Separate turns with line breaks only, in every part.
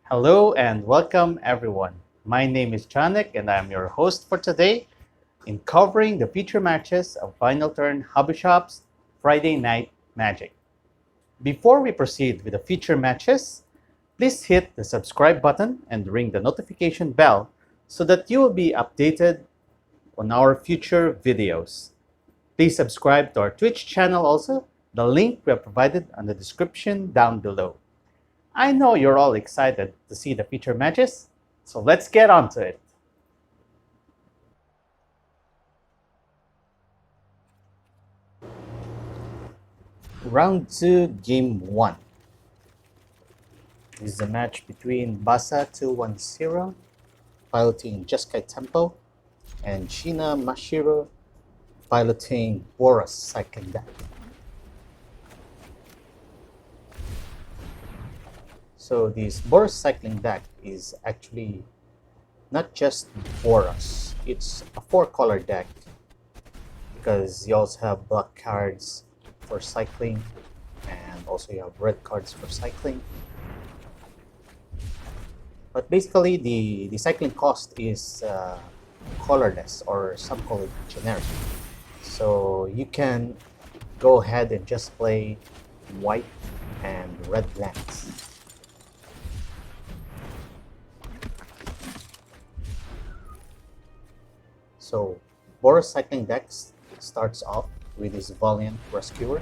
Hello and welcome everyone. My name is Janek and I am your host for today in covering the feature matches of Final Turn Hobby Shop's Friday Night Magic. Before we proceed with the feature matches, please hit the subscribe button and ring the notification bell so that you will be updated on our future videos. Please subscribe to our Twitch channel also. The link we have provided on the description down below. I know you're all excited to see the feature matches, so let's get on to it. Round 2, Game 1. This is a match between Basa 210, piloting Jeskai Tempo, and Shiina Mashiro, piloting Boros second deck. So this Boros cycling deck is actually not just Boros, it's a 4-color deck because you also have black cards for cycling and also you have red cards for cycling. But basically the cycling cost is colorless, or some call it generic. So you can go ahead and just play white and red lands. So Boros cycling decks starts off with his Valiant Rescuer.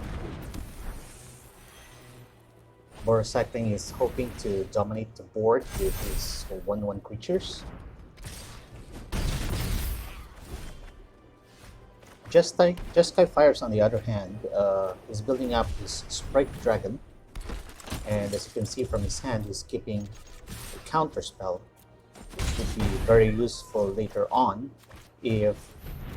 Boros cycling is hoping to dominate the board with his 1/1 creatures. Jeskai Fires, on the other hand, is building up his Sprite Dragon, and as you can see from his hand, he's keeping a counter spell, which would be very useful later on if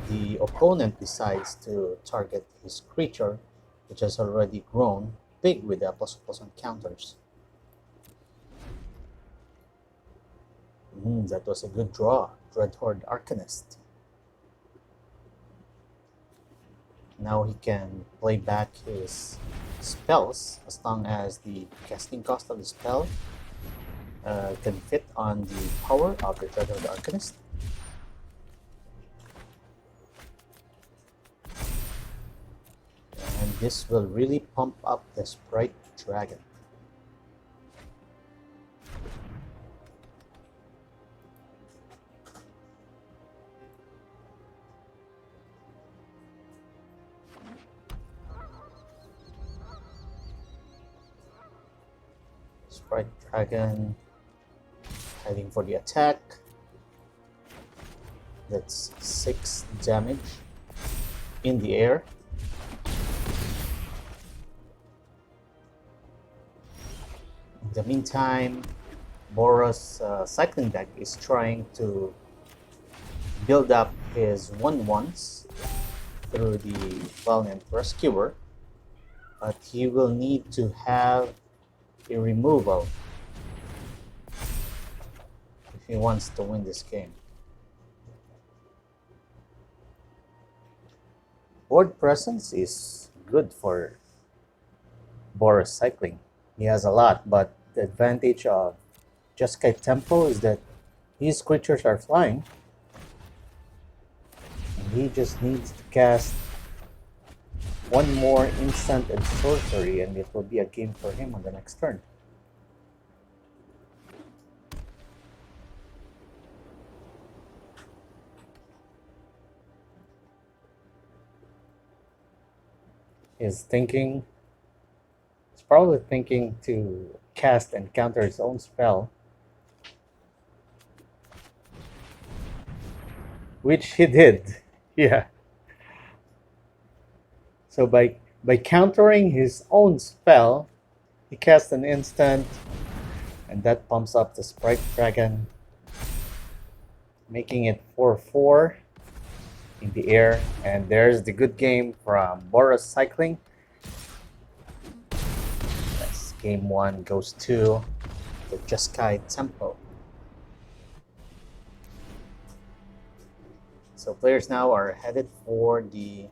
the opponent decides to target his creature, which has already grown big with the +++ on counters. That was a good draw, Dreadhorde Arcanist. Now he can play back his spells as long as the casting cost of the spell can fit on the power of the Dreadhorde Arcanist. And this will really pump up the Sprite Dragon. Sprite Dragon heading for the attack. That's 6 damage in the air. In the meantime, Boros cycling deck is trying to build up his 1/1s through the Valiant Rescuer, but he will need to have a removal if he wants to win this game. Board presence is good for Boros cycling. He has a lot, but the advantage of Jeskai Tempo is that his creatures are flying, and he just needs to cast one more instant and sorcery, and it will be a game for him on the next turn. He's probably thinking to cast and counter his own spell, which he did. Yeah. So by countering his own spell, he casts an instant, and that pumps up the Sprite Dragon, making it 4/4 in the air. And there's the good game from Boros cycling. Yes, game 1 goes to the Jeskai Tempo. So players now are headed for the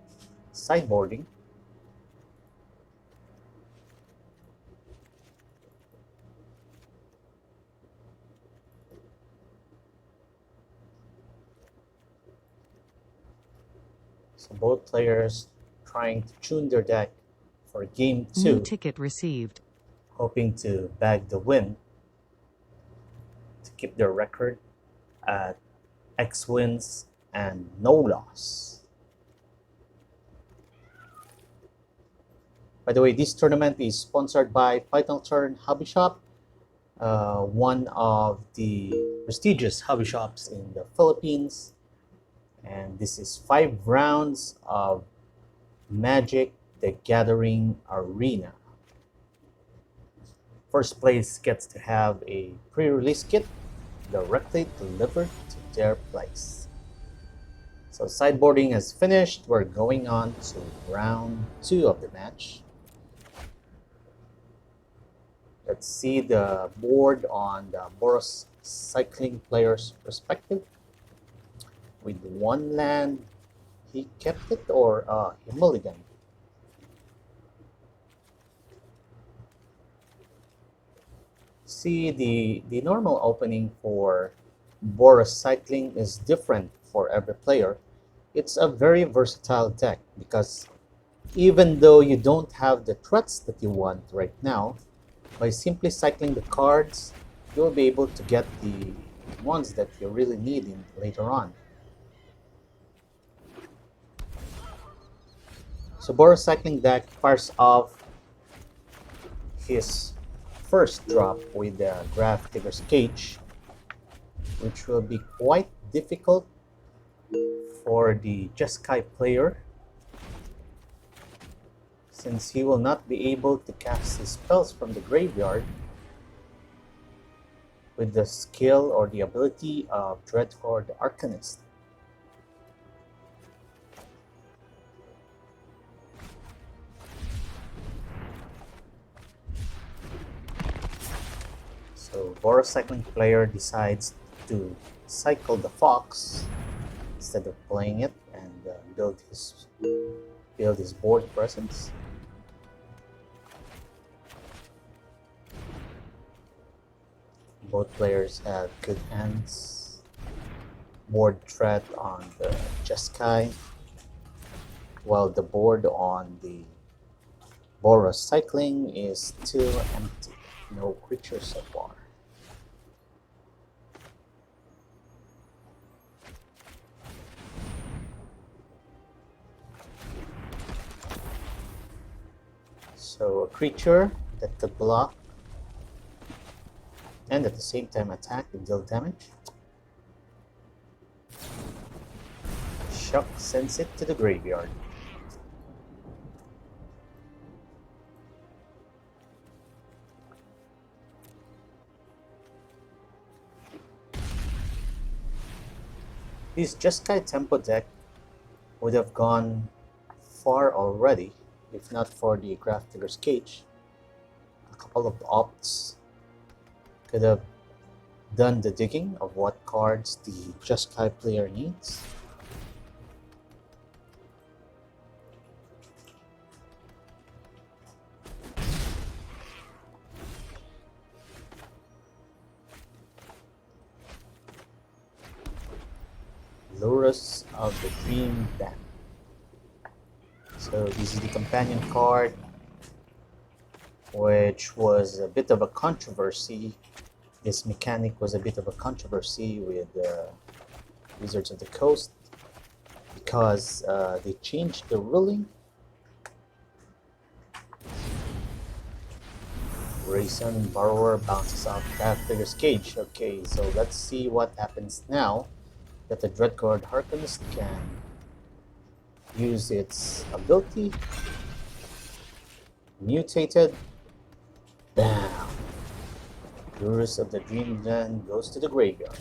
sideboarding. So both players trying to tune their deck for game 2.
New ticket received.
Hoping to bag the win to keep their record at X wins and no loss. By the way, this tournament is sponsored by Final Turn Hobby Shop, one of the prestigious hobby shops in the Philippines. And this is 5 rounds of Magic the Gathering Arena. First place gets to have a pre-release kit directly delivered to their place. So sideboarding has finished. We're going on to round 2 of the match. Let's see the board on the Boros cycling player's perspective. With 1 land, he kept it or he mulliganed. See, the normal opening for Boros cycling is different for every player. It's a very versatile deck because even though you don't have the threats that you want right now, by simply cycling the cards, you'll be able to get the ones that you really need later on. So Boros cycling deck fires off his first drop with the Graph Digger's Cage, which will be quite difficult for the Jeskai player, since he will not be able to cast his spells from the graveyard with the skill or the ability of Dreadhorde Arcanist. So Boros cycling player decides to cycle the Fox instead of playing it and build his board presence. Both players have good hands. Board threat on the Jeskai, while the board on the Boros cycling is still empty. No creatures so far. So a creature that could block and at the same time attack and deal damage. Shock sends it to the graveyard. This Jeskai Tempo deck would have gone far already if not for the Graph Digger's Cage. A couple of opts could have done the digging of what cards the Jeskai player needs. Lurus of the Dream Band. So this is the companion card, which was a bit of a controversy. This mechanic was a bit of a controversy with Wizards of the Coast because they changed the ruling. Rayson Borrower bounces off Graph Digger's Cage. Okay, so let's see what happens now that the Dreadhorde Arcanist can use its ability. Mutated. Bam! Lurus of the Dreamland goes to the graveyard.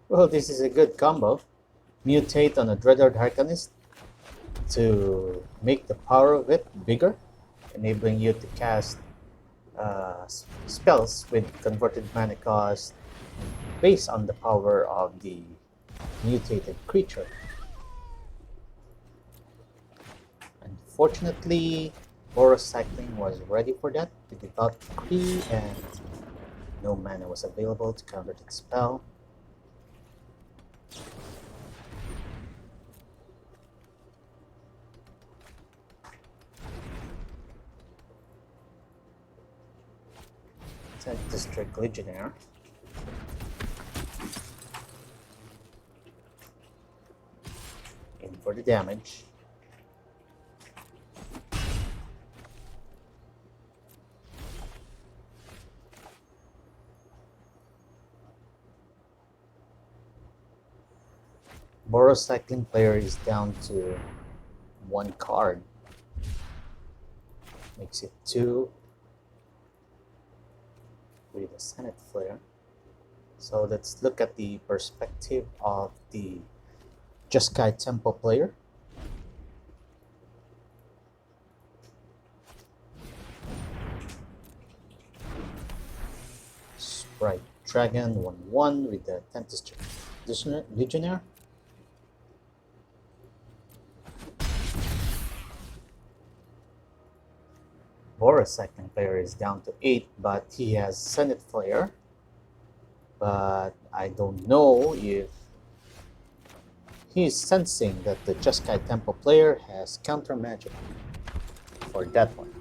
Well, this is a good combo. Mutate on a Dreadhorde Arcanist to make the power of it bigger, enabling you to cast spells with converted mana cost based on the power of the mutated creature. Unfortunately, Boros Cycling was ready for that with the Thought Decree, and no mana was available to counter that spell. District Legionnaire. In for the damage. Boros Cycling player is down to 1 card. Makes it 2 with a Senate Flare. So let's look at the perspective of the Jeskai Tempo player. Sprite Dragon 1/1 with the Tempest Legionnaire. Boros Cycling player is down to 8, but he has Senate Flare. But I don't know if he's sensing that the Jeskai Tempo player has counter magic for that one.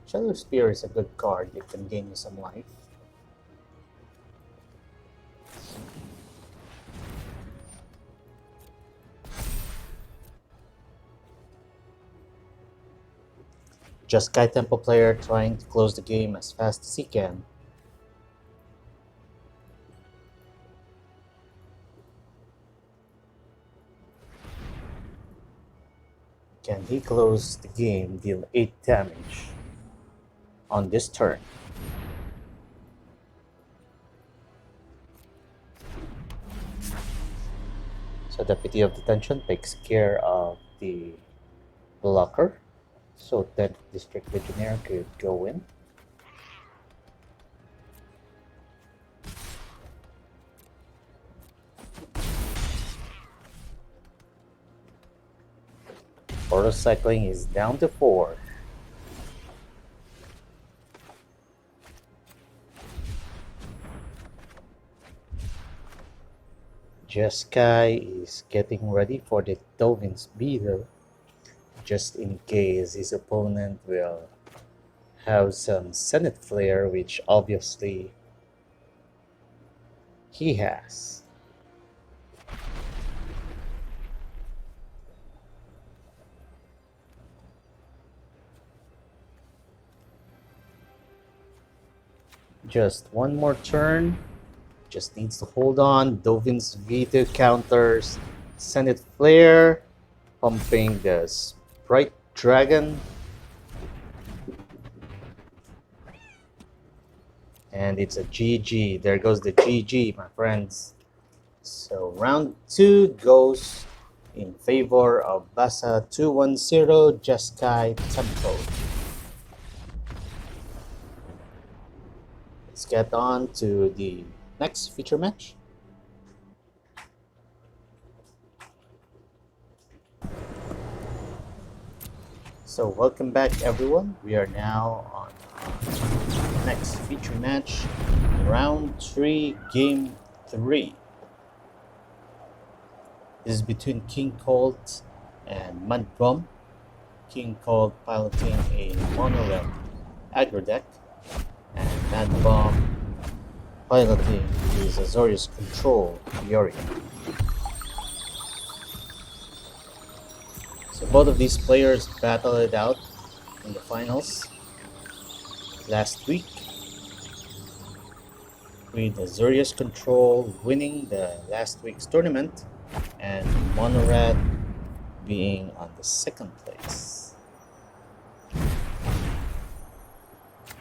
Shadow Spear is a good card, it can gain you some life. Jeskai Tempo player trying to close the game as fast as he can. Can he close the game, deal 8 damage on this turn? So Deputy of Detention takes care of the blocker. So that District Legionnaire could go in. Boros Cycling is down to 4. Jeskai is getting ready for the Dovin's Beetle, just in case his opponent will have some Senate Flare, which obviously he has. Just one more turn. Just needs to hold on. Dovin's Veto counters Senate Flare, pumping the Sprite Dragon. And it's a GG. There goes the GG, my friends. So round 2 goes in favor of Basa 210 Jeskai Tempo. Let's get on to the next feature match. So welcome back everyone. We are now on the next feature match, round 3, game 3. This is between KingColt and MadBuM. KingColt piloting a mono-red aggro deck, and MadBuM piloting his Azorius control Yorion. So both of these players battled it out in the finals last week, with Azorius control winning the last week's tournament and Mono Red being on the 2nd place.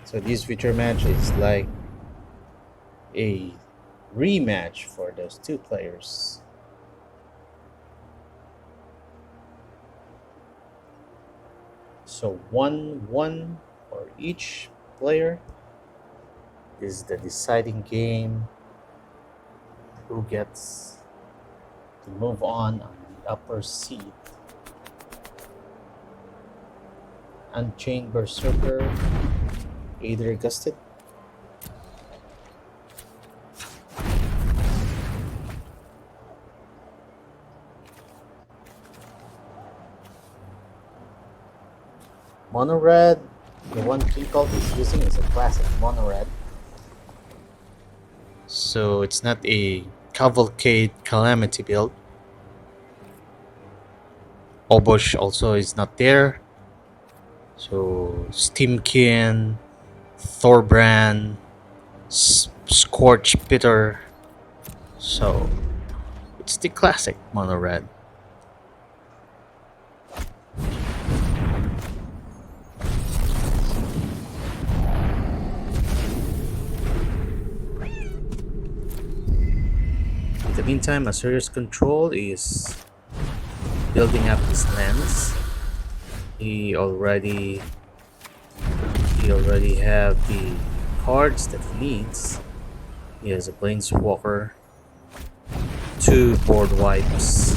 So this feature match is like a rematch for those two players. So 1-1 for each player is the deciding game who gets to move on the upper seat. Unchained Berserker, Aether Gusted. Mono Red, the one KingColt is using is a classic Mono Red. So it's not a Cavalcade Calamity build. Obosh also is not there. So Steamkin, Thorbrand, Scorch Bitter. So it's the classic Mono Red. In the meantime, Azorius Control is building up his lands. He already have the cards that he needs. He has a Planeswalker, 2 board wipes,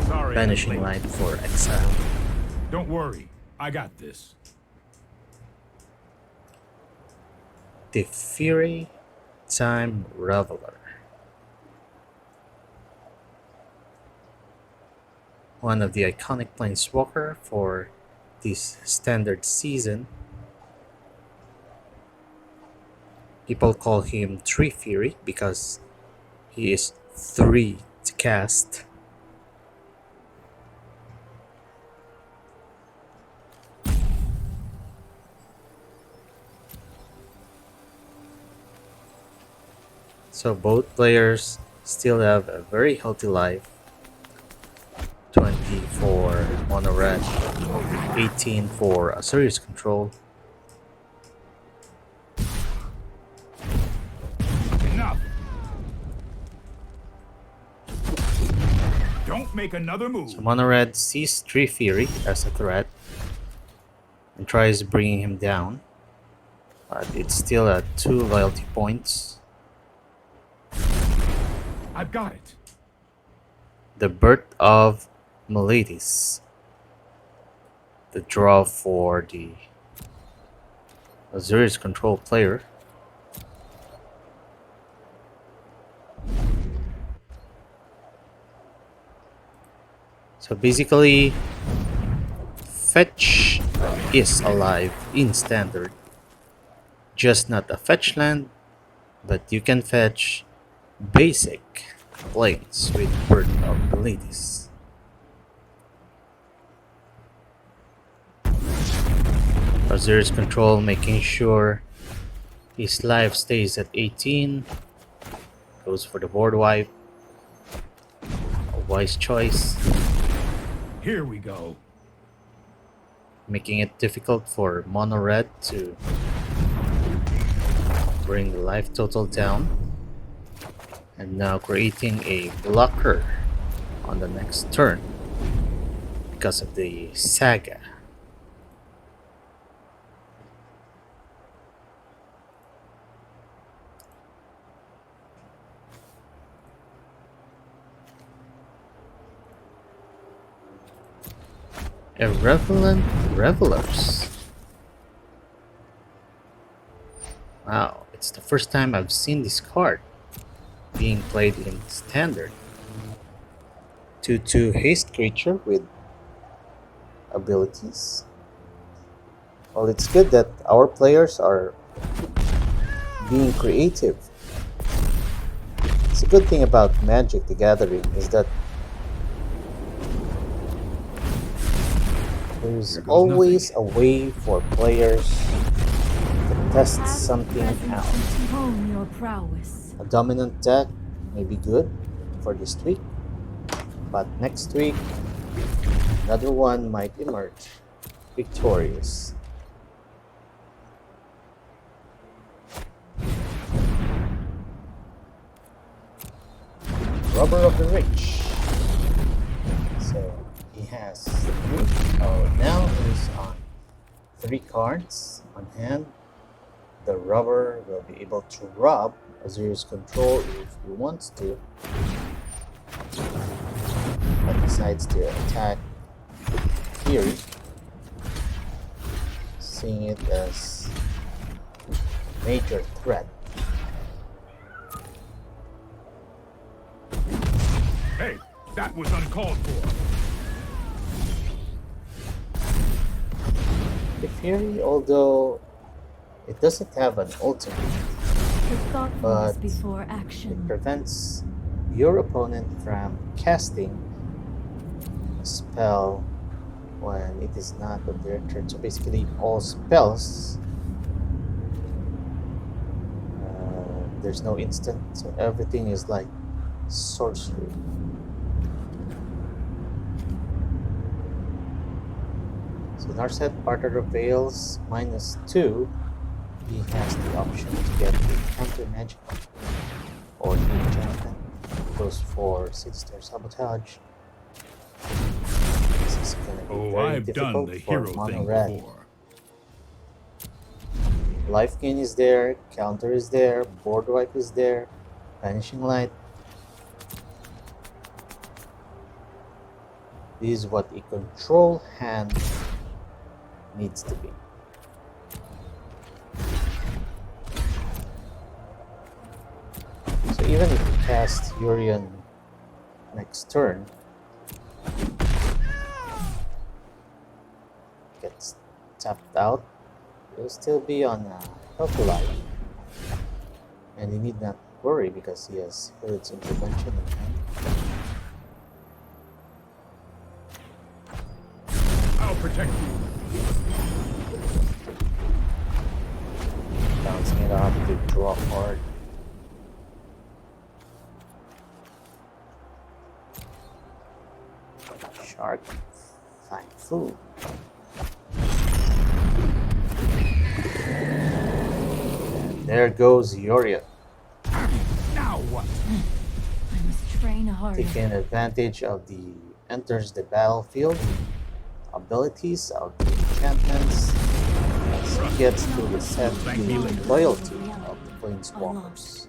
Vanishing Light for exile.
Don't worry, I got this.
The Fury Time Reveler. One of the iconic Planeswalker for this standard season. People call him 3 Fury because he is 3 to cast. So both players still have a very healthy life. 20 for Mono Red, 18 for Azorius Control.
Enough. Don't make another move.
So Mono Red sees 3 Fury as a threat and tries bringing him down, but it's still at 2 loyalty points.
I've got it.
The Birth of Miletis. The draw for the Azorius Control player. So basically, fetch is alive in standard. Just not a fetch land, but you can fetch basic planes with Birth of Miletis. Azorius Control making sure his life stays at 18. Goes for the board wipe. A wise choice.
Here we go.
Making it difficult for Mono Red to bring the life total down. And now creating a blocker on the next turn because of the Saga. Irrelevant Revelers. Wow, it's the first time I've seen this card being played in standard. 2/2 haste creature with abilities. Well, it's good that our players are being creative. It's a good thing about Magic the Gathering is that there's always a way for players to test something out. A dominant deck may be good for this week, but next week another one might emerge victorious. Rubber of the Rich. So he has 3. Oh, now he's on 3 cards on hand. the rubber will be able to rub Azorius control if he wants to, but decides to attack Fury, seeing it as a major threat.
Hey, that was uncalled for.
The Fury, although it doesn't have an ultimate,
Thoughtfulness
but
before
it
action.
prevents your opponent from casting a spell when it is not on their turn. So basically, all spells, there's no instant, so everything is like sorcery. So Narset Barter Avails -2. He has the option to get the counter magical or the enchantment. Goes for Sinister Sabotage. This is going to be
Oh,
very
I've done
difficult
the
for
hero
mono
thing
red.
before.
Life gain is there, counter is there, board wipe is there, Vanishing Light. This is what a control hand needs to be. So even if you cast Yorion next turn, gets tapped out, you'll still be on a healthy life. And you need not worry because he has Spirit's Intervention in hand.
I'll protect you.
Bouncing it off to draw a card. Shark, find food. And there goes Yorion,
Now what?
I must train harder.
taking advantage of the enters the battlefield abilities of the enchantments as he gets to reset the loyalty of the Planeswalkers.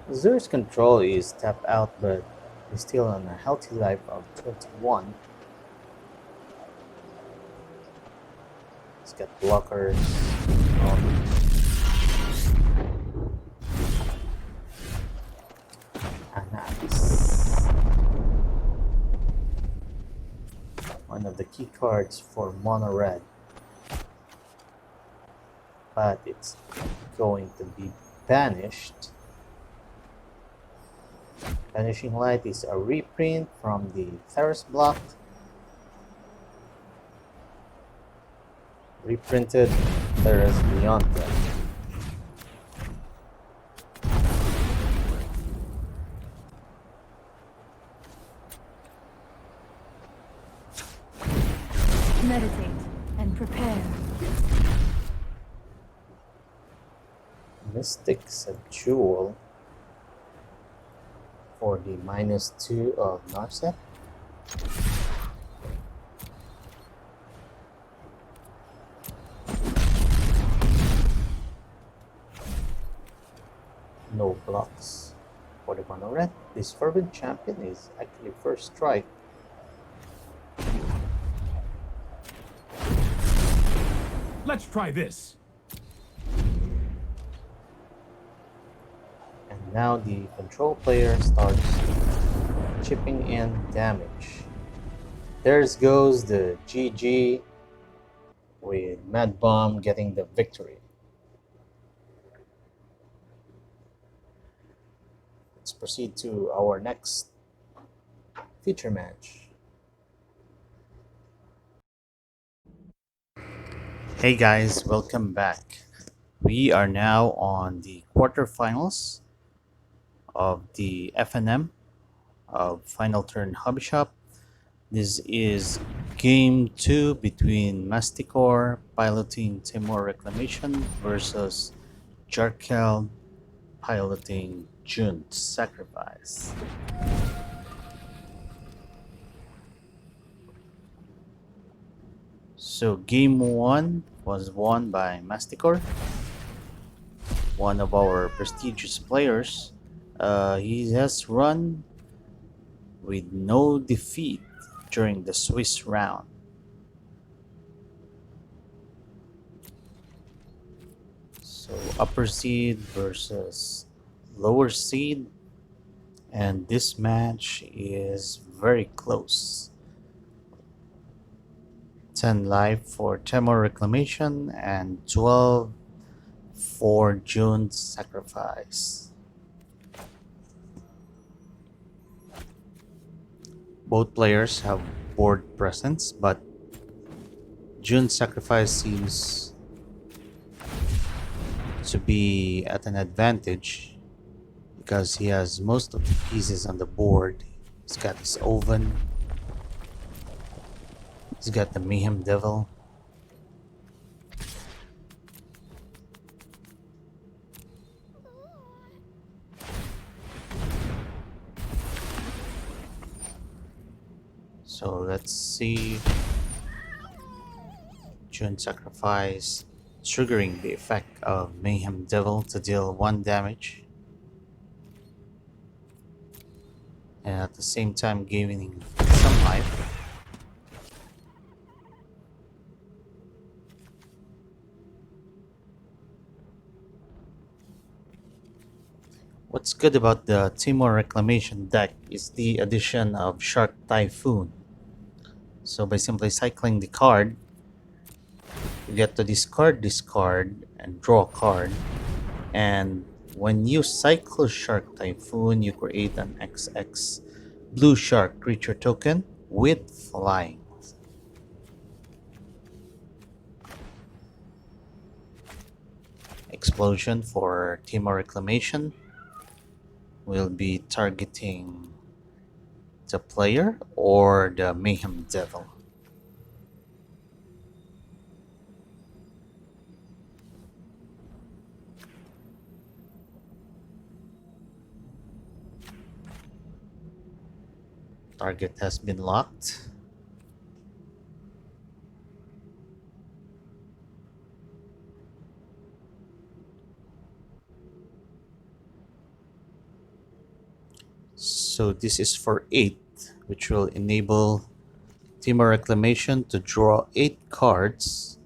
Azur's control is tapped out, but is still on a healthy life of 21. He's got blockers. Anavis. One of the key cards for mono red. But it's going to be banished. Vanishing Light is a reprint from the Theros block. Reprinted Theros Beyond That.
Meditate and prepare.
Mystic's a jewel for the -2 of Narset. No blocks for the mono red. This fervent champion is actually first strike.
Let's try this.
And now the control player starts chipping in damage. There goes the GG with MadBuM getting the victory. Let's proceed to our next feature match. Hey guys, welcome back. We are now on the quarterfinals of the FNM of Final Turn Hobby Shop. This is game 2 between Mastikor piloting Temur Reclamation versus gjarkeld piloting June sacrifice. So game 1 was won by Mastikor, one of our prestigious players. He has run with no defeat during the Swiss round. So upper seed versus lower seed, and this match is very close. 10 life for Temur Reclamation and 12 for June's Sacrifice. Both players have board presence, but June's Sacrifice seems to be at an advantage because he has most of the pieces on the board. He's got his oven, he's got the Mayhem Devil. So let's see. June Sacrifice triggering the effect of Mayhem Devil to deal 1 damage, and at the same time gaining some life. What's good about the Temur Reclamation deck is the addition of Shark Typhoon. So by simply cycling the card, you get to discard this card and draw a card. And when you cycle Shark Typhoon, you create an XX blue shark creature token with flying. Explosion for Temur Reclamation will be targeting the player or the Mayhem Devil. Target has been locked. So this is for 8, which will enable Temur Reclamation to draw 8 cards.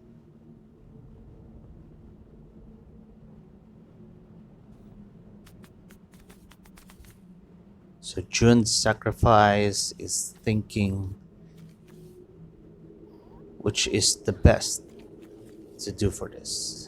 So June's Sacrifice is thinking which is the best to do for this.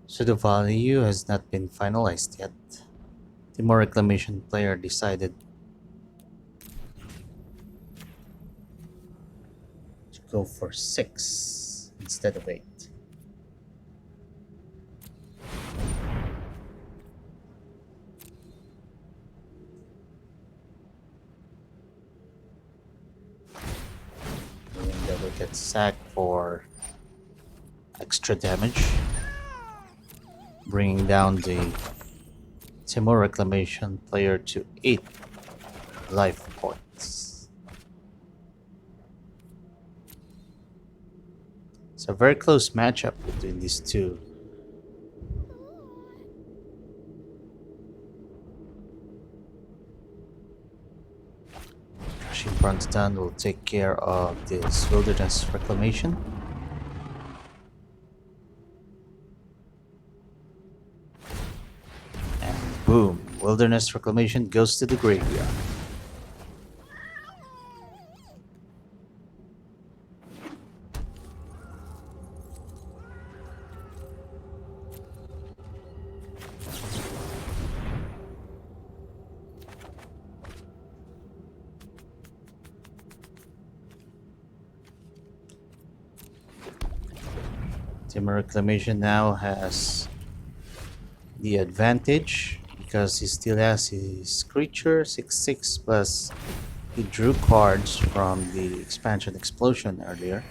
So the value has not been finalized yet. The more Reclamation player decided to go for 6 instead of 8. And that will get sacked for extra damage, bringing down the Temur Reclamation player to 8 life points. It's a very close matchup between these two. Crushing Bronzedown will take care of this Wilderness Reclamation. Boom! Wilderness Reclamation goes to the graveyard. Temur Reclamation now has the advantage because he still has his creature 6/6 plus he drew cards from the expansion explosion earlier.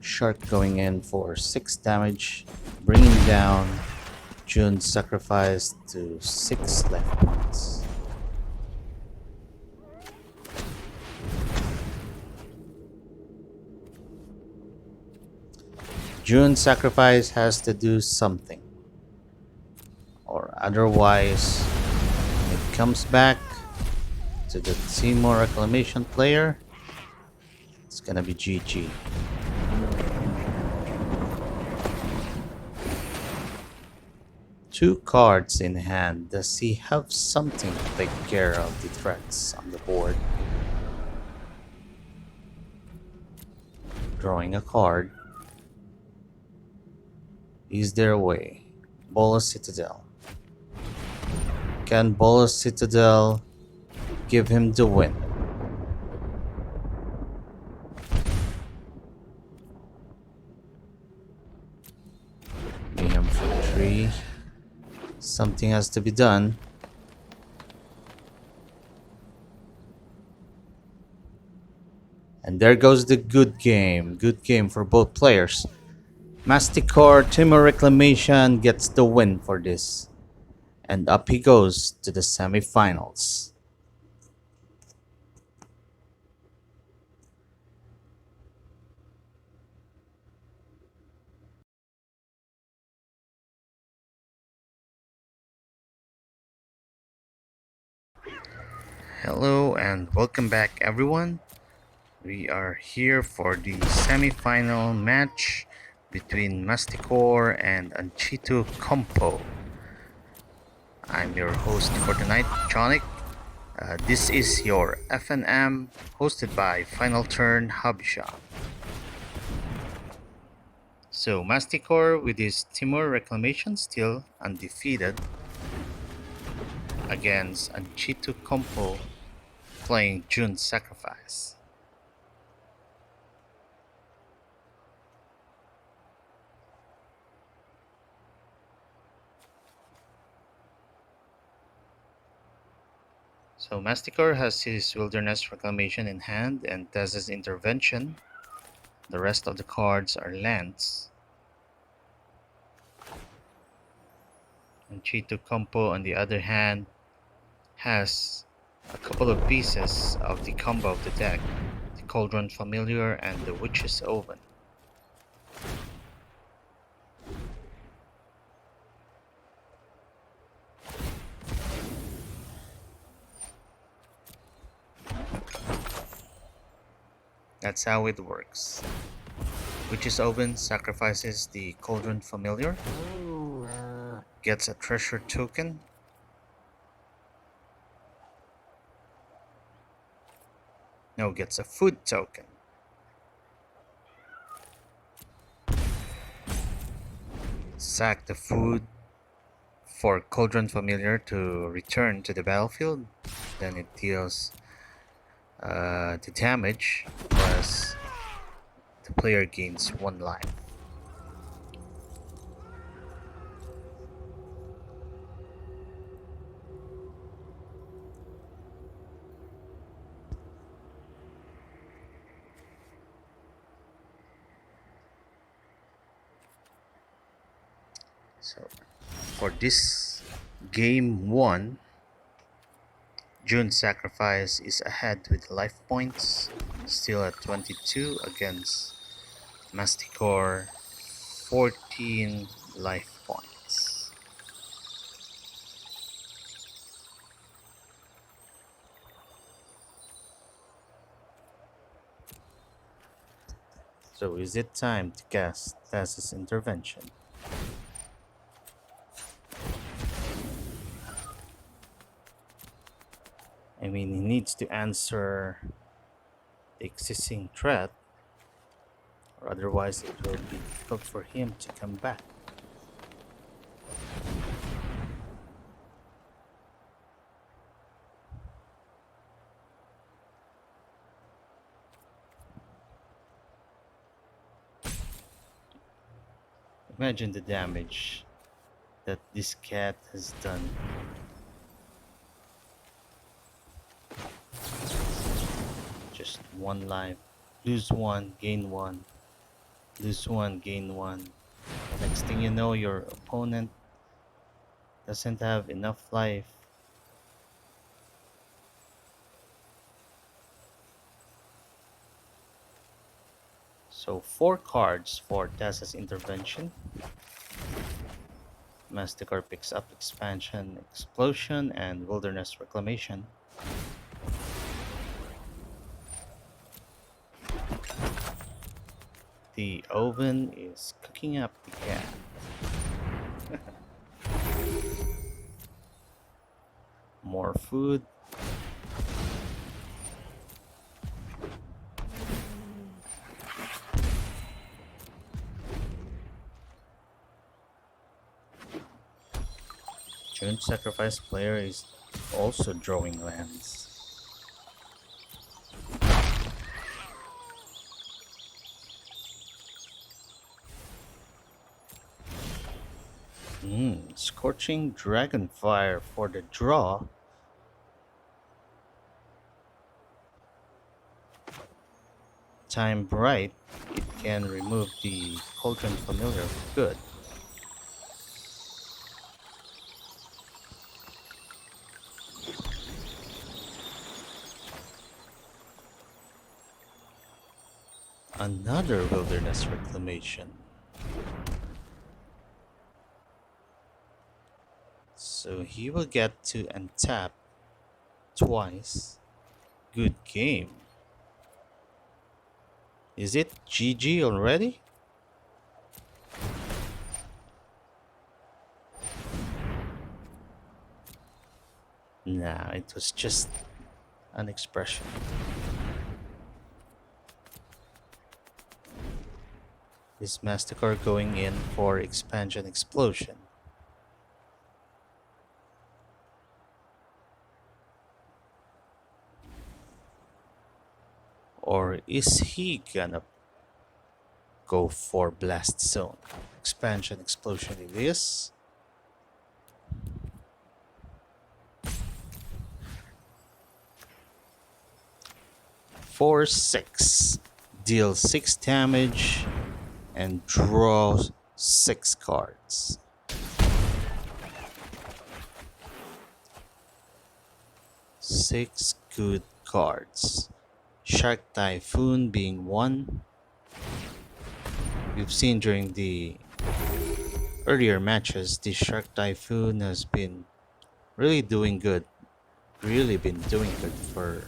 Shark going in for 6 damage, bringing down June's sacrifice to 6 life points. June's sacrifice has to do something, or otherwise it comes back to the Temur Reclamation player. It's gonna be GG. Two cards in hand. Does he have something to take care of the threats on the board? Drawing a card. Is there a way? Boros Citadel. Can Boros Citadel give him the win? Mayhem for 3. Something has to be done. And there goes the good game. Good game for both players. Mastikor, Temur Reclamation gets the win for this. And up he goes to the semifinals. Hello and welcome back everyone. We are here for the semi-final match between Mastikor and Anchitokoumpo. I'm your host for tonight, Jonik. This is your FNM hosted by Final Turn Hobby Shop. So Mastikor with his Temur Reclamation still undefeated against Anchitokoumpo playing June's Sacrifice. So Mastikor has his Wilderness Reclamation in hand and does his intervention. The rest of the cards are lands. Anchitokoumpo on the other hand has a couple of pieces of the combo of the deck, the Cauldron Familiar and the Witch's Oven. That's how it works. Witch's Oven sacrifices the Cauldron Familiar, gets a treasure token, gets a food token. Sack the food for Cauldron Familiar to return to the battlefield. Then it deals the damage plus the player gains 1 life. So for this game 1, June's Sacrifice is ahead with life points, still at 22 against Mastikor, 14 life points. So is it time to cast Thassa's Intervention? I mean, he needs to answer the existing threat, or otherwise it will be difficult for him to come back. Imagine the damage that this cat has done. Just one life. Lose one, gain one. Lose one, gain one. Next thing you know, your opponent doesn't have enough life. So 4 cards for Tessa's intervention. Mastikor picks up Expansion, Explosion, and Wilderness Reclamation. The oven is cooking up the cat. More food. June Sacrifice player is also drawing lands. Scorching Dragonfire for the draw. Timed right, it can remove the Cauldron Familiar for good. Another Wilderness Reclamation. So he will get to untap twice. Good game. Is it GG already? Nah, it was just an expression. Is Mastikor going in for Expansion Explosion? Or is he gonna go for Blast Zone? Expansion Explosion it is. For 6. Deal 6 damage and draw 6 cards. Six good cards. Shark Typhoon being one. We've seen during the earlier matches, the Shark Typhoon has been really doing good. Really been doing good for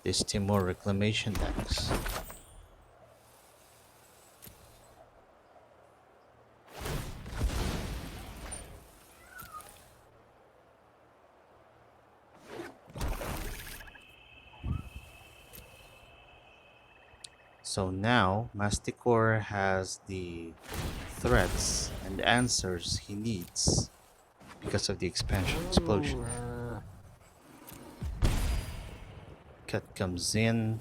this Temur Reclamation decks. So now Mastikor has the threats and answers he needs because of the Expansion Explosion. Cut comes in.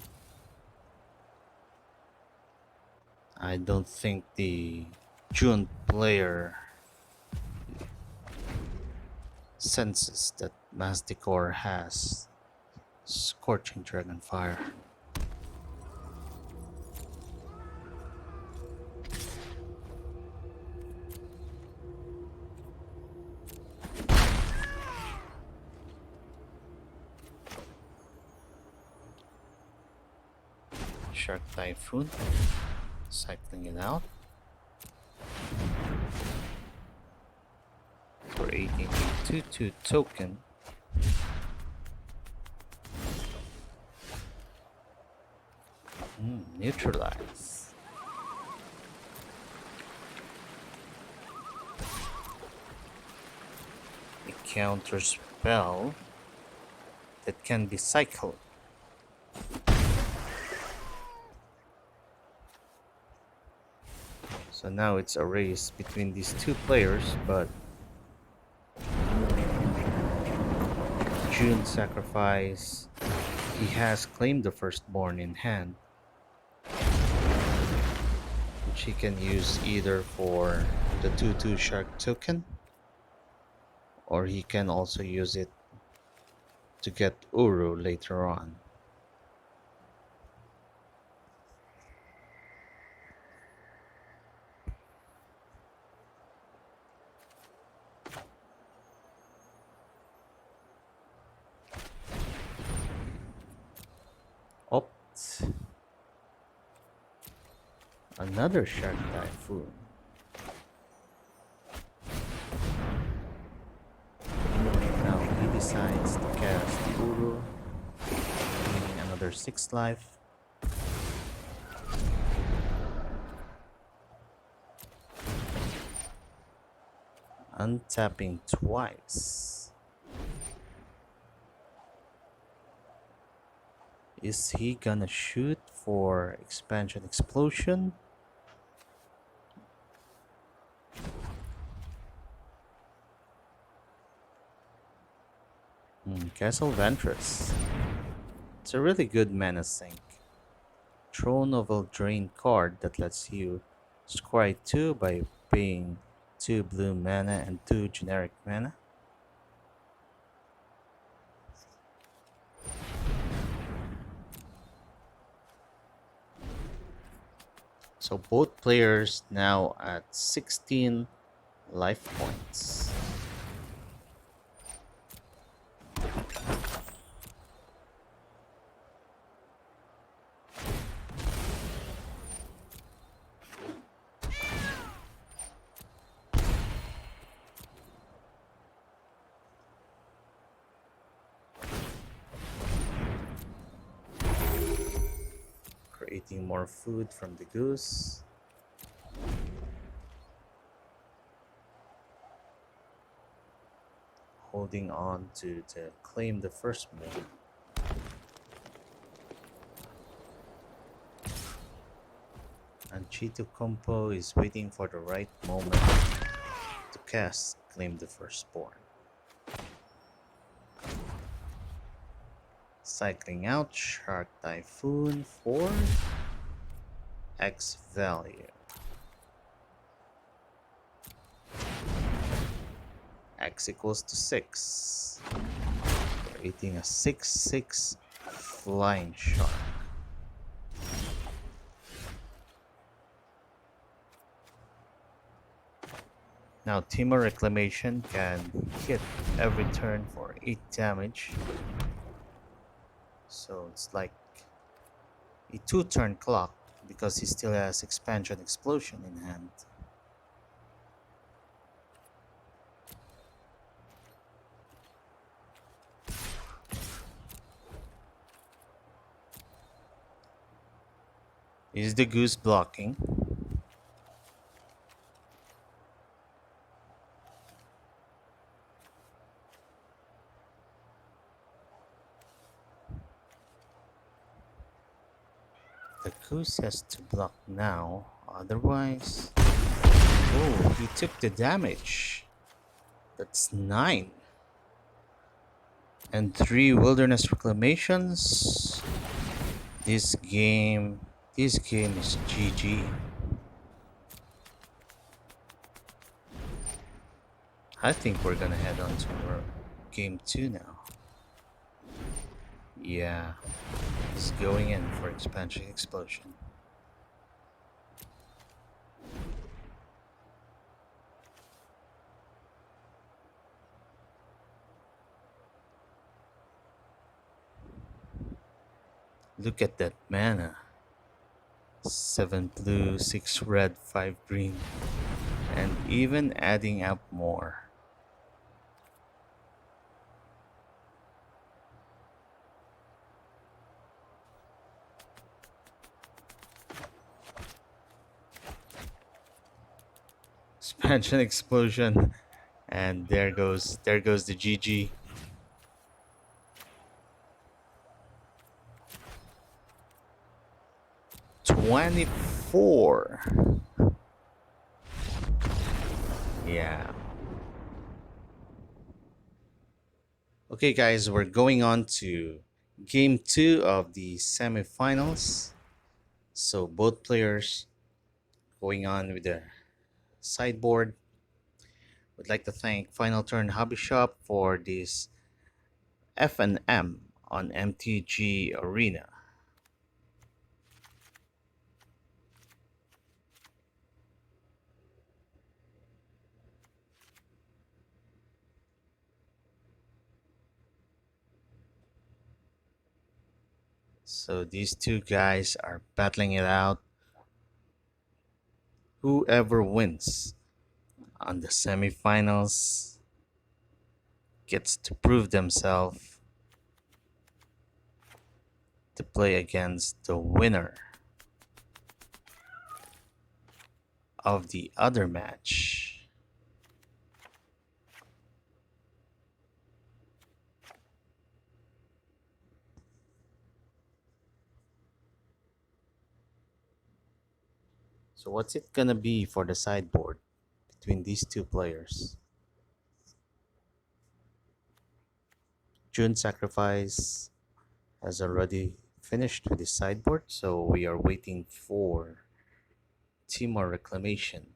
I don't think the June player senses that Mastikor has Scorching Dragonfire. Shark Typhoon, cycling it out. Creating a 2/2 token. Neutralize. A counter spell that can be cycled. So now it's a race between these two players, but June Sacrifice, he has claimed the Firstborn in hand. which he can use either for the 2/2 shark token, or he can also use it to get Uru later on. Opt. Another Shark Typhoon. Now he decides to cast Uru, gaining another 6 life. Untapping twice. Is he gonna shoot for Expansion Explosion? Castle Ventress. It's a really good mana sink. Throne of Eldraine card that lets you scry 2 by paying 2 blue mana and 2 generic mana. So both players now at 16 life points. Creating more food from the goose. Holding on to claim the first move. Anchitokoumpo is waiting for the right moment to cast Claim the Firstborn. Cycling out Shark Typhoon for X value. X equals to 6. Creating a 6/6 flying shark. Now Temur Reclamation can hit every turn for 8 damage. So it's like a 2-turn clock because he still has Expansion Explosion in hand. Is the goose blocking? The goose has to block now, otherwise... Oh, he took the damage. That's 9. And 3 Wilderness Reclamations. This game is GG. I think we're gonna head on to our game 2 now. Yeah, he's going in for Expansion Explosion. Look at that mana. 7 blue, 6 red, 5 green, and even adding up more. Expansion Explosion, and there goes the GG. $24. Yeah. Okay guys, we're going on to game 2 of the semifinals. So both players going on with the sideboard. Would like to thank Final Turn Hobby Shop for this FNM on MTG Arena. So these two guys are battling it out. Whoever wins on the semifinals gets to prove themselves to play against the winner of the other match. So what's it gonna be for the sideboard between these two players? June Sacrifice has already finished with his sideboard, so we are waiting for Temur Reclamation.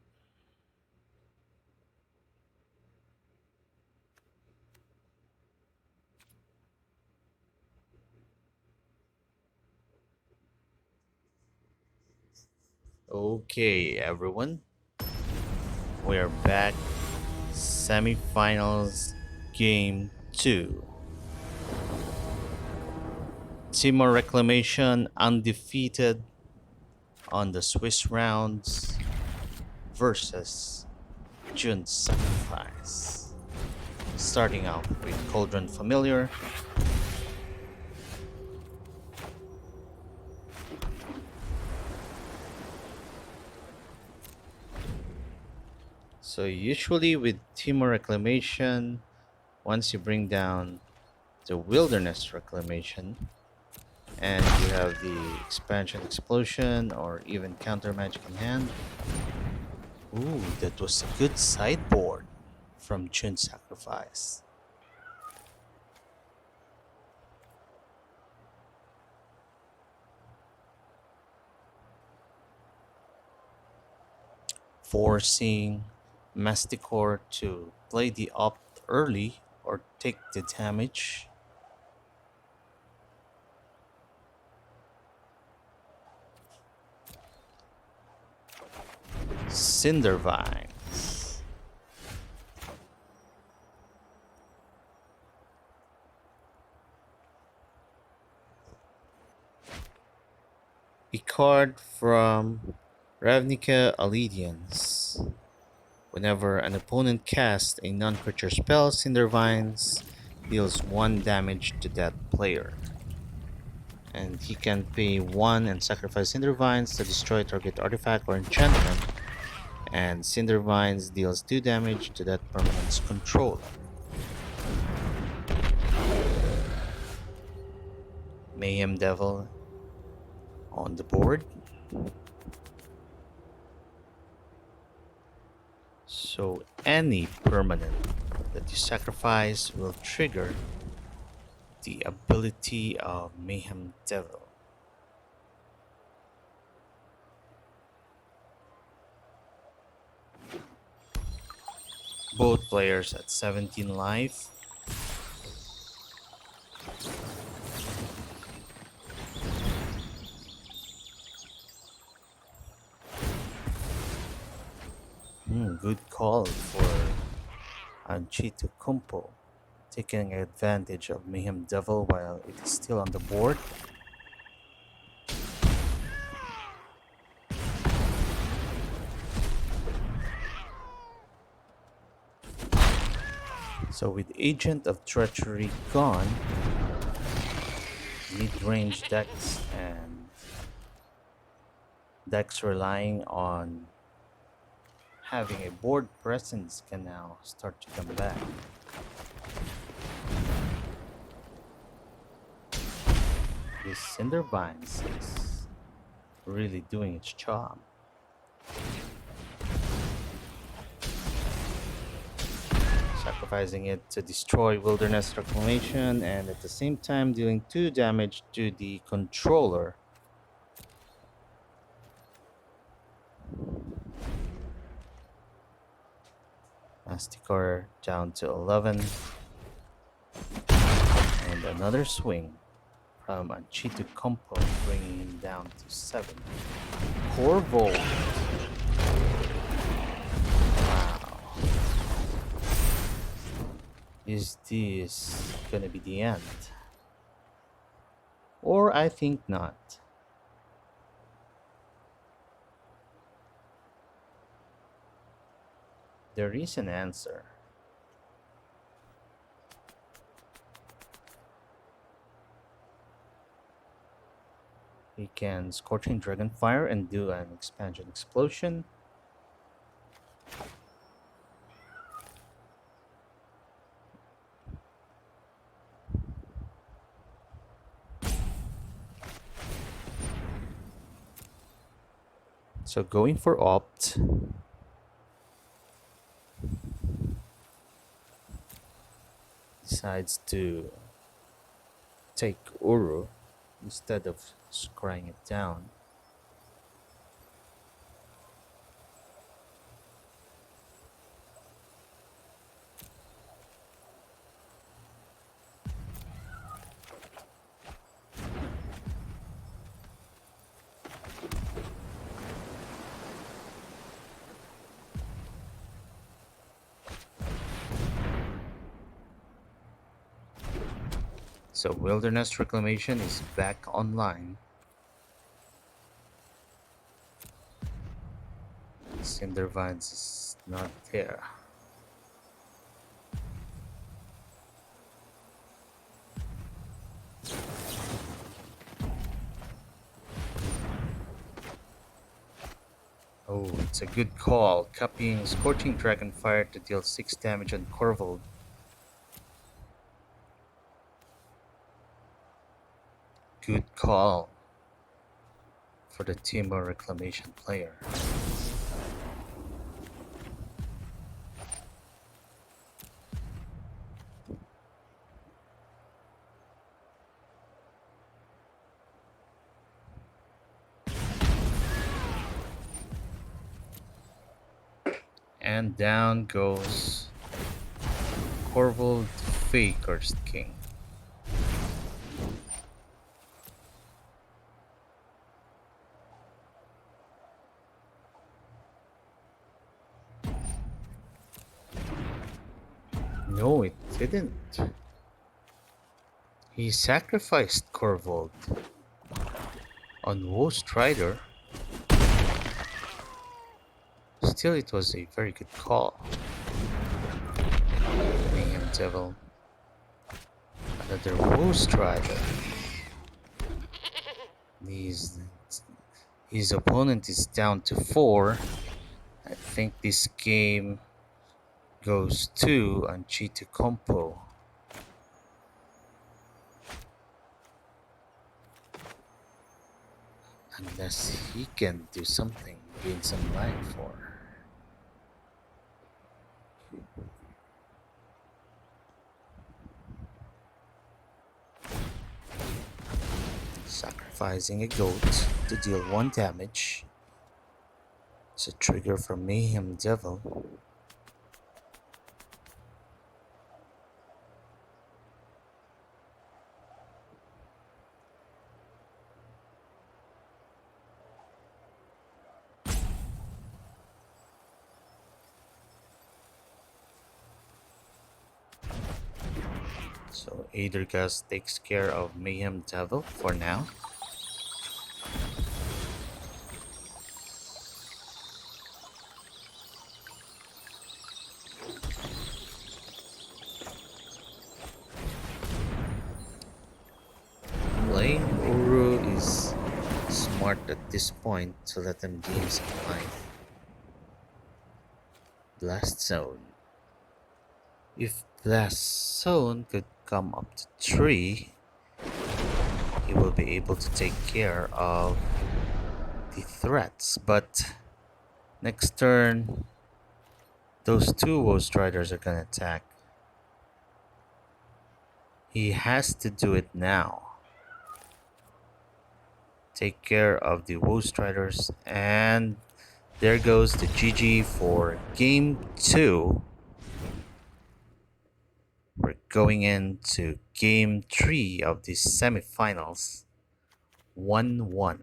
Okay, everyone, we are back. Semifinals game 2. Temur Reclamation undefeated on the Swiss rounds versus June Sacrifice. Starting out with Cauldron Familiar. So usually with Temur Reclamation, once you bring down the Wilderness Reclamation and you have the Expansion Explosion or even Counter Magic in hand. Ooh, that was a good sideboard from June Sacrifice. Forcing Mastikor to play the opt early or take the damage. Cindervines. A card from Ravnica Allegiance. Whenever an opponent casts a non-creature spell, Cindervines deals 1 damage to that player. And he can pay 1 and sacrifice Cindervines to destroy target artifact or enchantment. And Cindervines deals 2 damage to that permanent's controller. Mayhem Devil on the board. So any permanent that you sacrifice will trigger the ability of Mayhem Devil. Both players at 17 life. Good call for Anchitokoumpo, taking advantage of Mayhem Devil while it is still on the board. So with Agent of Treachery gone, mid-range decks and decks relying on having a board presence can now start to come back. This Cindervines is really doing its job. Sacrificing it to destroy Wilderness Reclamation and at the same time dealing 2 damage to the controller. Mastikor down to 11. And another swing from Anchitokoumpo, bringing him down to 7. Corvold. Wow. Is this gonna be the end? Or I think not. There is an answer. He can Scorching Dragonfire and do an Expansion Explosion. So going for Opt. Decides to take Uru instead of scrying it down. So Wilderness Reclamation is back online. Cindervines is not there. Oh, it's a good call. Copying Scorching Dragonfire to deal 6 damage on Corvold. Good call for the Temur Reclamation player. And down goes Corvold Faker's King. No, it didn't. He sacrificed Corvold on Woe Strider. Still, it was a very good call. Mayhem Devil. Another Woe Strider. His opponent is down to 4. I think this game goes to Anchitokoumpo. Unless he can do something, gain some life for. Sacrificing a goat to deal 1 damage. It's a trigger from Mayhem Devil. So Aethergast takes care of Mayhem Devil for now. Playing Uru is smart at this point to let them gain some life. Blast Zone. If Blast Zone could come up to 3, he will be able to take care of the threats. But next turn, those 2 Woe Striders are gonna attack. He has to do it now. Take care of the Woe Striders, and there goes the GG for Game 2 we're going into game 3 of the semifinals. 1-1.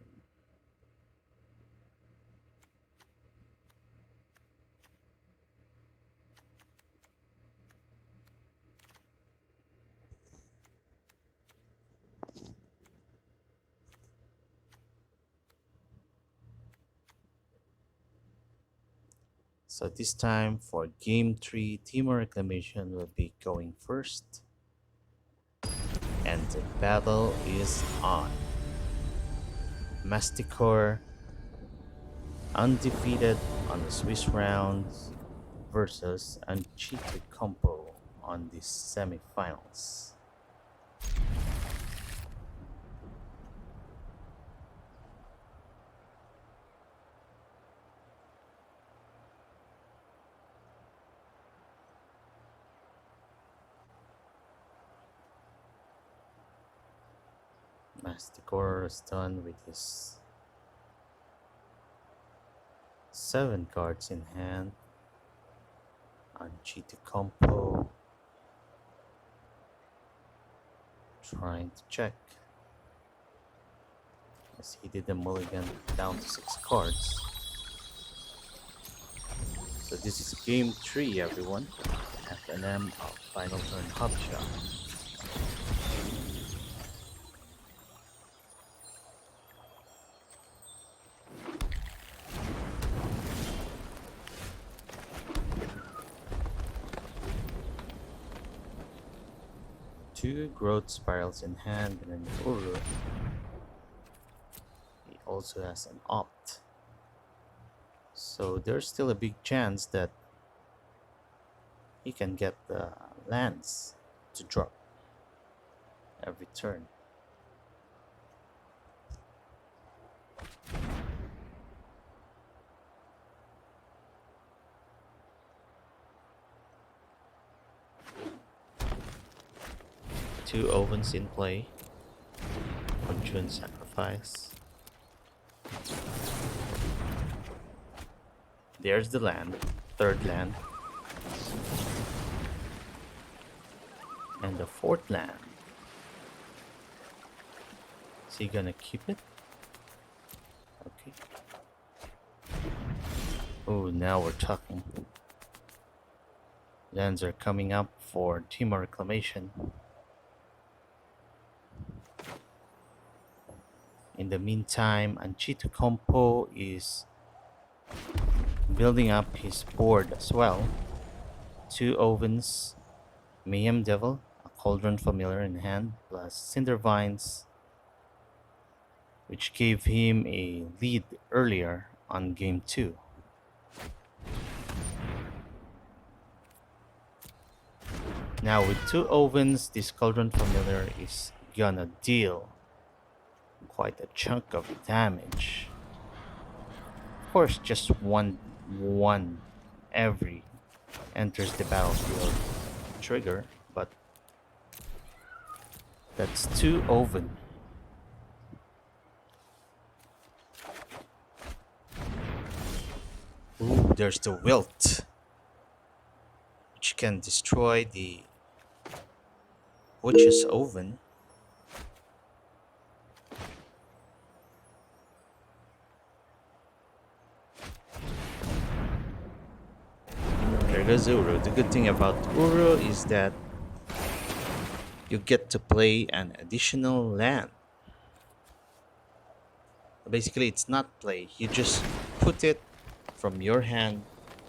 So this time for game 3, Temur Reclamation will be going first. And the battle is on. Mastikor, undefeated on the Swiss rounds, versus Anchitokoumpo on the semifinals. Mastikor is done with his 7 cards in hand. Anchitokoumpo trying to check as he did the mulligan down to 6 cards. So this is game 3, everyone. FNM of Final Turn Hobby Shop. Two growth spirals in hand and an Uru. He also has an opt. So there's still a big chance that he can get the lands to drop every turn. Two ovens in play. Fortune sacrifice. There's the land, third land. And the fourth land. Is he gonna keep it? Okay. Oh, now we're talking. Lands are coming up for Temur Reclamation. In the meantime, Anchitokoumpo is building up his board as well. Two ovens, Mayhem Devil, a Cauldron Familiar in hand, plus Cinder Vines, which gave him a lead earlier on game 2. Now with two ovens, this Cauldron Familiar is gonna deal quite a chunk of damage. Of course, just one every enters the battlefield trigger, but that's two oven. Ooh, there's the Wilt, which can destroy the Witch's Oven. There goes Uru. The good thing about Uru is that you get to play an additional land. Basically, it's not play. You just put it from your hand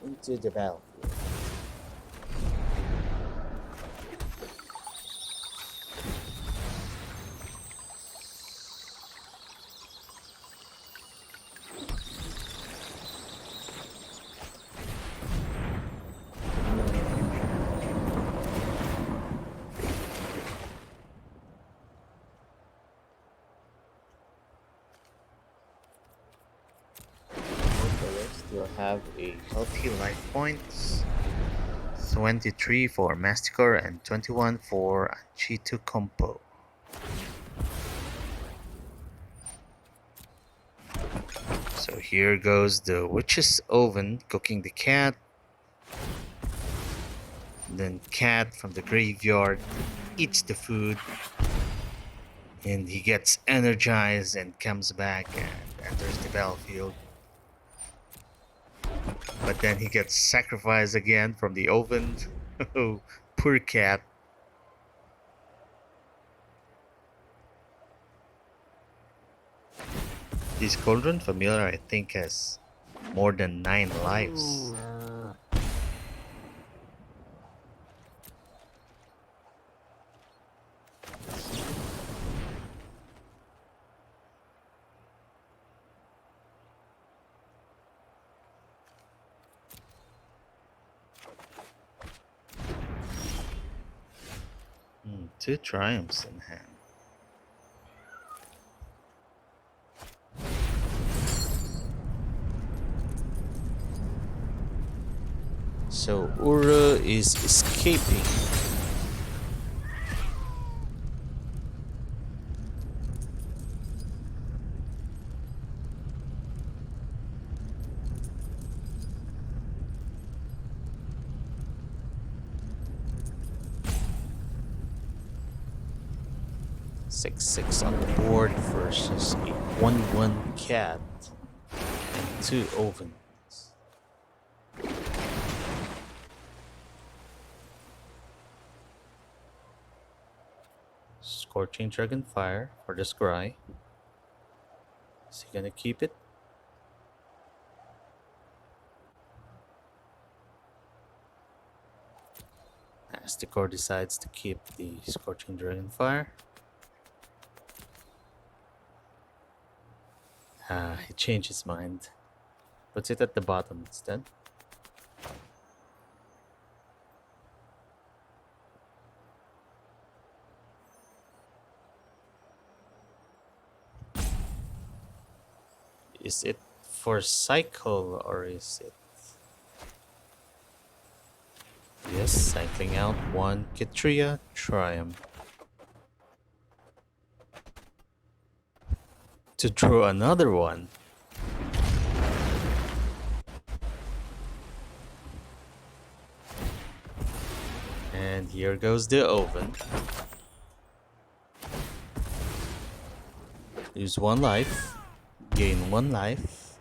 into the battlefield. Will have a healthy life points. 23 for Mastikor and 21 for Anchitokoumpo. So here goes the Witch's Oven cooking the cat. Then Cat from the graveyard eats the food, and he gets energized and comes back and enters the battlefield. But then he gets sacrificed again from the oven. Oh, poor Cat. This Cauldron Familiar, I think, has more than 9 lives. Two triumphs in hand. So Ura is escaping. Six on the board versus a 1/1 Cat and 2 ovens. Scorching Dragonfire for the Scry. Is he gonna keep it? Mastikor decides to keep the Scorching Dragonfire. He changed his mind. Puts it at the bottom instead. Is it for cycle or is it? Yes, cycling out 1 Kitria Triumph. To draw another one. And here goes the oven. Lose 1 life. Gain 1 life.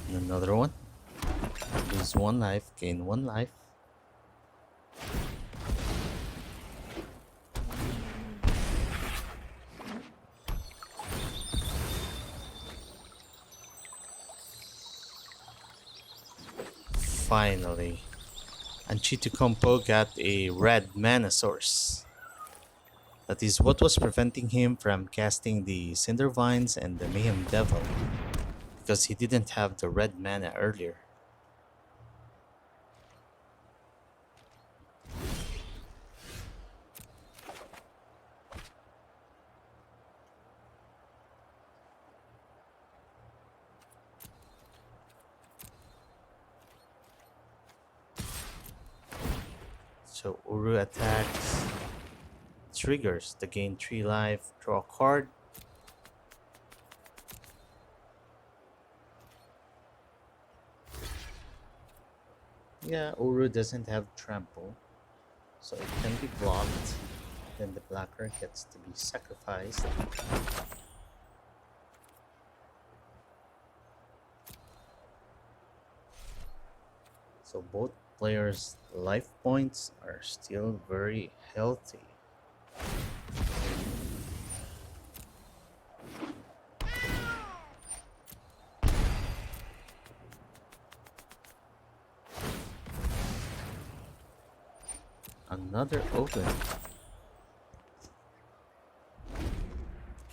And another one. Lose 1 life. Gain 1 life. Finally, Anchitokoumpo got a red mana source. That is what was preventing him from casting the Cinder Vines and the Mayhem Devil, because he didn't have the red mana earlier. So Uru attacks, triggers the gain 3 life, draw a card. Yeah, Uru doesn't have trample, so it can be blocked. Then the blacker gets to be sacrificed. So both players' life points are still very healthy. Another open.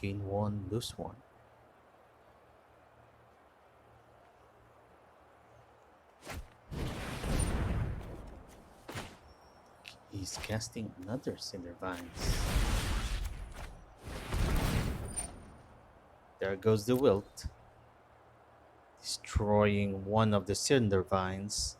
Gain 1, lose 1. He's casting another Cinder Vines. There goes the Wilt, destroying one of the Cinder Vines.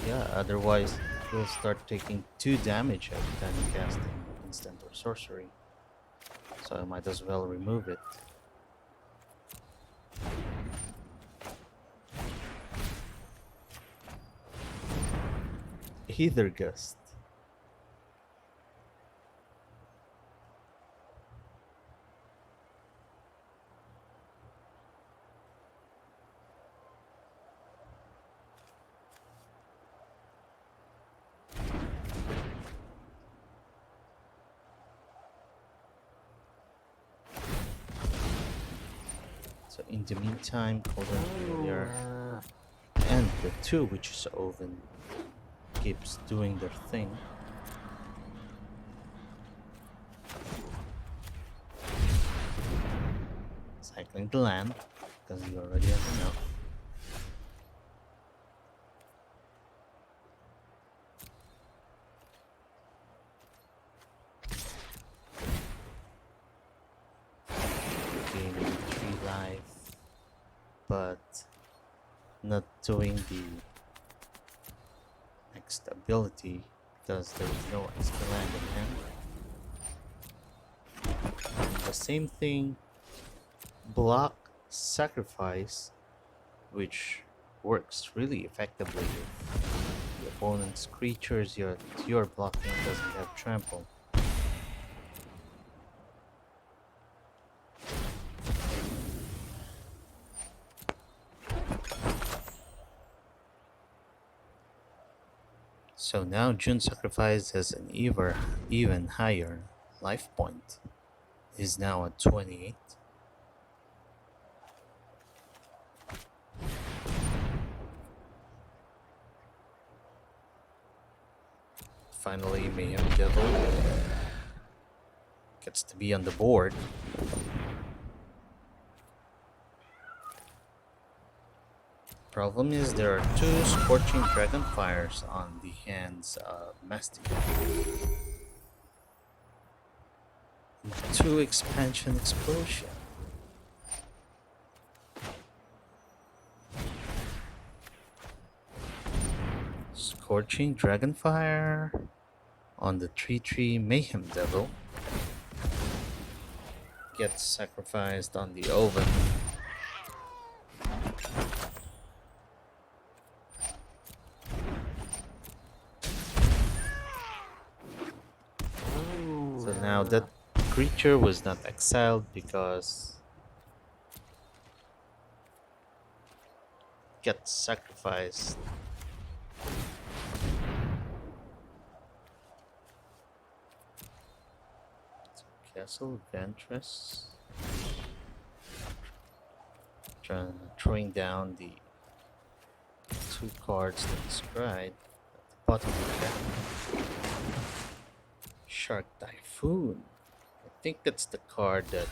Yeah, otherwise he'll start taking 2 damage every time he casts an instant or sorcery. So I might as well remove it. Hither Gust. So in the meantime, Golden Familiar and the two Witches Oven keeps doing their thing. Cycling the land, because you already have enough. Gaining 3 life, but not doing the next ability because there is no extra land in hand. And the same thing, block sacrifice, which works really effectively if the opponent's creatures you're blocking doesn't have trample. So now June Sacrifice has an even higher life point. He's now at 28. Finally, Mayhem Devil gets to be on the board. Problem is there are 2 Scorching Dragonfires on the hands of Mastikor. 2 Expansion Explosion. Scorching Dragonfire on the 3/3 Mayhem Devil. Gets sacrificed on the Oven. So now that creature was not exiled because gets sacrificed. Castle Ventress. Throwing down the 2 cards that described at the bottom of the deck. Shark Typhoon. I think that's the card that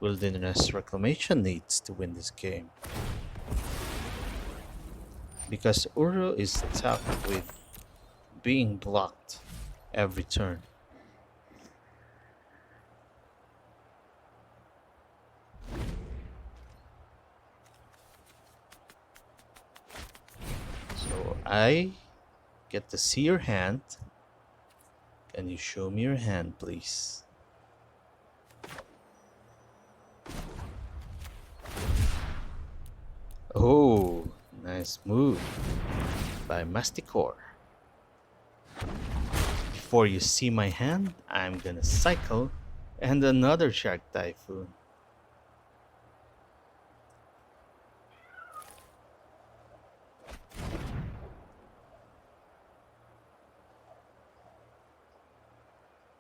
Wilderness Reclamation needs to win this game. Because Uro is attacked with being blocked every turn. So I get to see your hand. Can you show me your hand, please? Oh, nice move by Mastikor. Before you see my hand, I'm gonna cycle and another Shark Typhoon.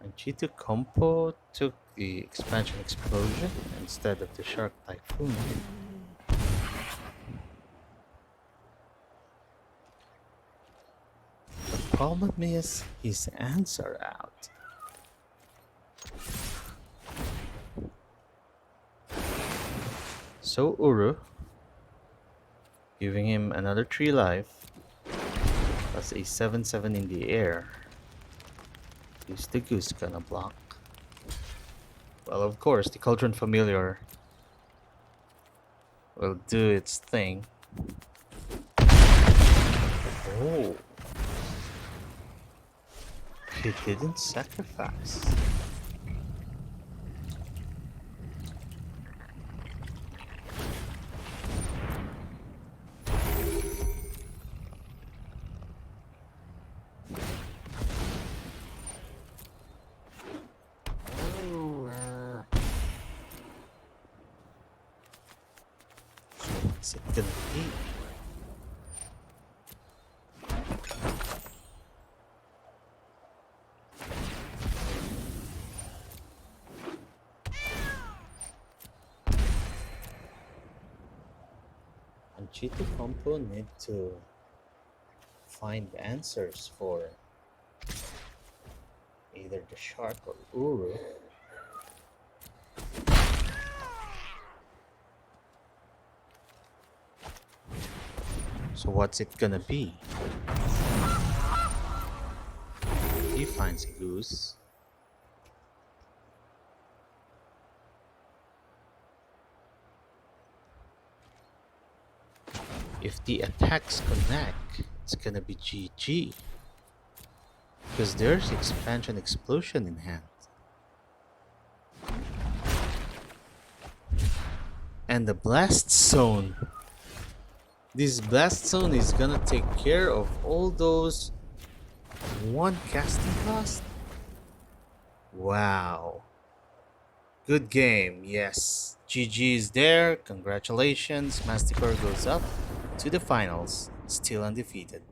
Anchitokoumpo took the Expansion Explosion instead of the Shark Typhoon. The problem is his hands are out. So Uru, giving him another 3 life, plus a 7/7 in the air. Is the goose gonna block? Well, of course, the Cauldron Familiar will do its thing. Oh. He didn't sacrifice. What's it gonna be? Anchitokoumpo need to find answers for either the shark or Uru. So what's it gonna be? He finds a goose. If the attacks connect, it's gonna be GG. Because there's expansion explosion in hand. And the blast zone. This blast zone is gonna take care of all those one casting cost. Wow. Good game, yes. GG is there. Congratulations. Mastikor goes up to the finals, still undefeated.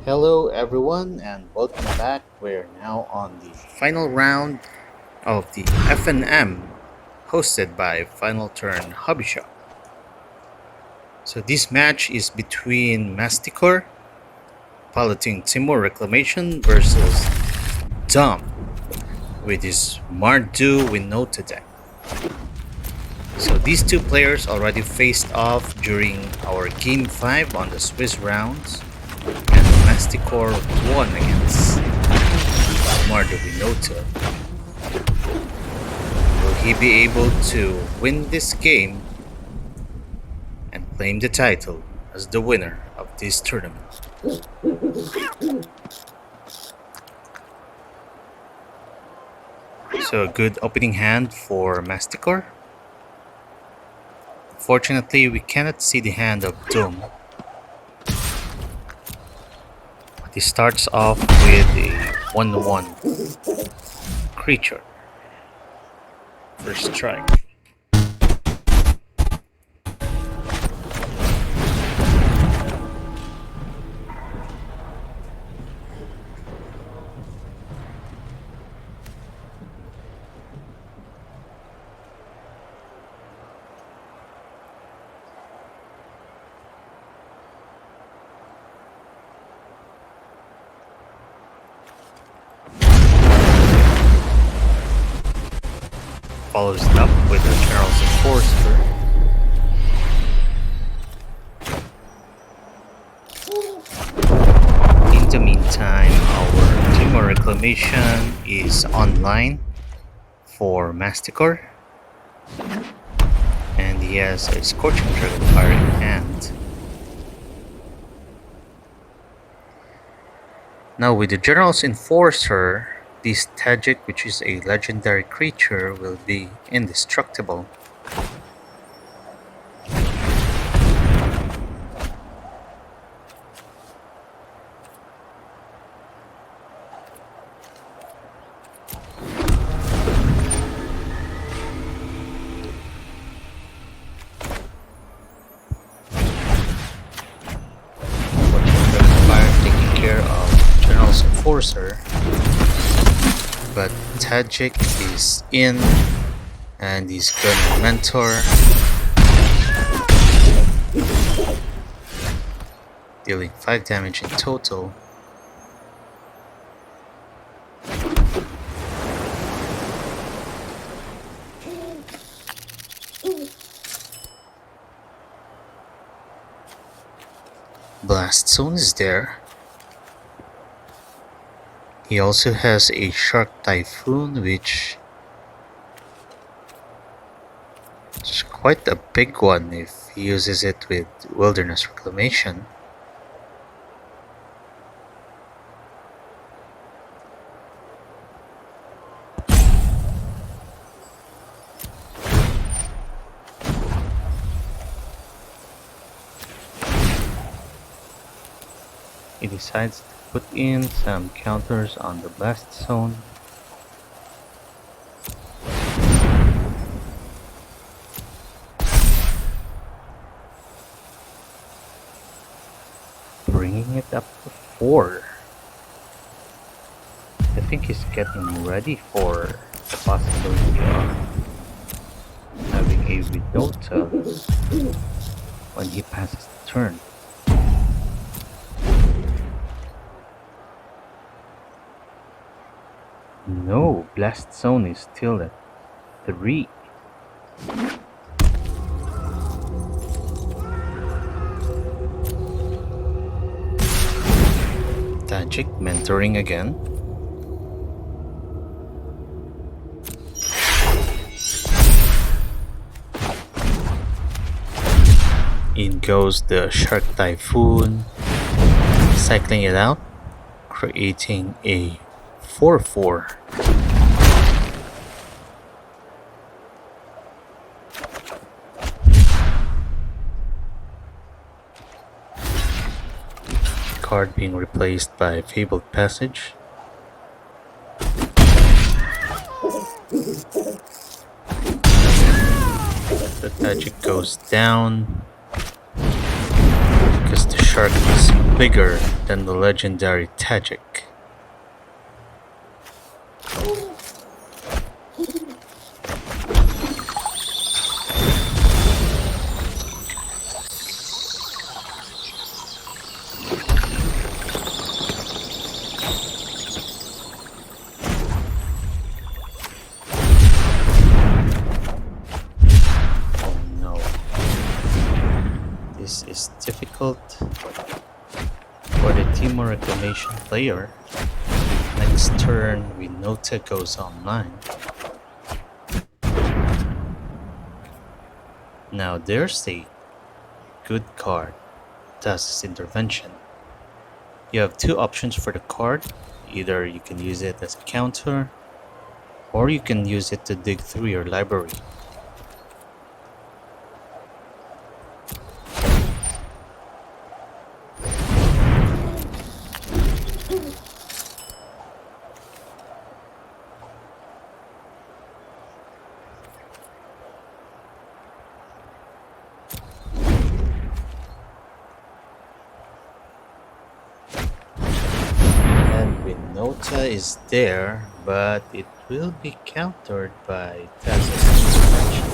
Hello everyone and welcome back. We're now on the final round of the FNM hosted by Final Turn Hobby Shop. So this match is between Mastikor piloting Temur Reclamation versus Dom with his Mardu Winota deck. So these two players already faced off during our Game 5 on the Swiss rounds, and Mastikor won against Mardu Winota. Will he be able to win this game and claim the title as the winner of this tournament? So a good opening hand for Mastikor. Fortunately, we cannot see the hand of Doom. But he starts off with a 1/1 creature. First strike. Follows it up with a General's Enforcer. In the meantime, our Temur Reclamation is online for Mastikor, and he has a Scorching Dragonfire in hand. Now with the General's Enforcer, this Tajik, which is a legendary creature, will be indestructible. Fire taking care of General's Enforcer. But Tajik is in, and he's gonna mentor, dealing 5 damage in total. Blast Zone is there. He also has a Shark Typhoon, which is quite a big one if he uses it with Wilderness Reclamation. He decides to put in some counters on the Blast Zone. bringing it up to 4. I think he's getting ready for the possibility of having a Winota when he passes the turn. No, Blast Zone is still at 3. Tajik mentoring again. In goes the Shark Typhoon, cycling it out, creating a 4/4. Card being replaced by Fabled Passage. The Tajik goes down because the shark is bigger than the legendary Tajik. Difficult for the Temur Reclamation player. Next turn, Winota goes online. Now there's a good card, Thassa's Intervention. You have 2 options for the card. Either you can use it as a counter, or you can use it to dig through your library. Winota is there, but it will be countered by Thassa's Intervention.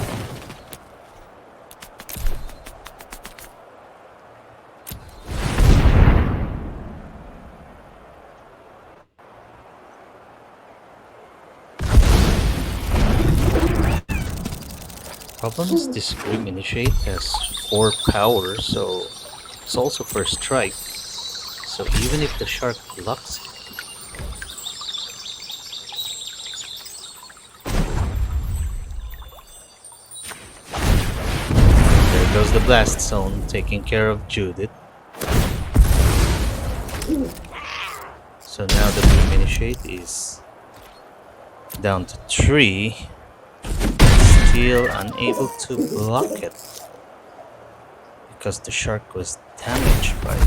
Problem is this Grim Initiate has 4 power, so it's also first strike. So even if the shark blocks it, there goes the Blast Zone taking care of Judith. So now the Grim Initiate is down to 3. Still unable to block it because the shark was damaged by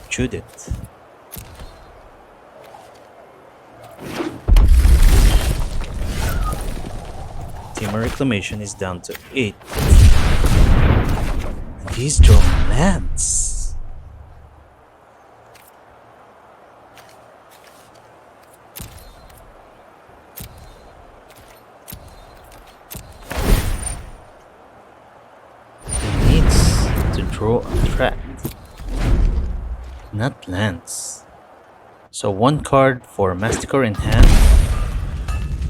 Judith. Temur Reclamation is down to 8. He's drawn lands. Draw a Attract, not lands. So 1 card for Mastikor in hand,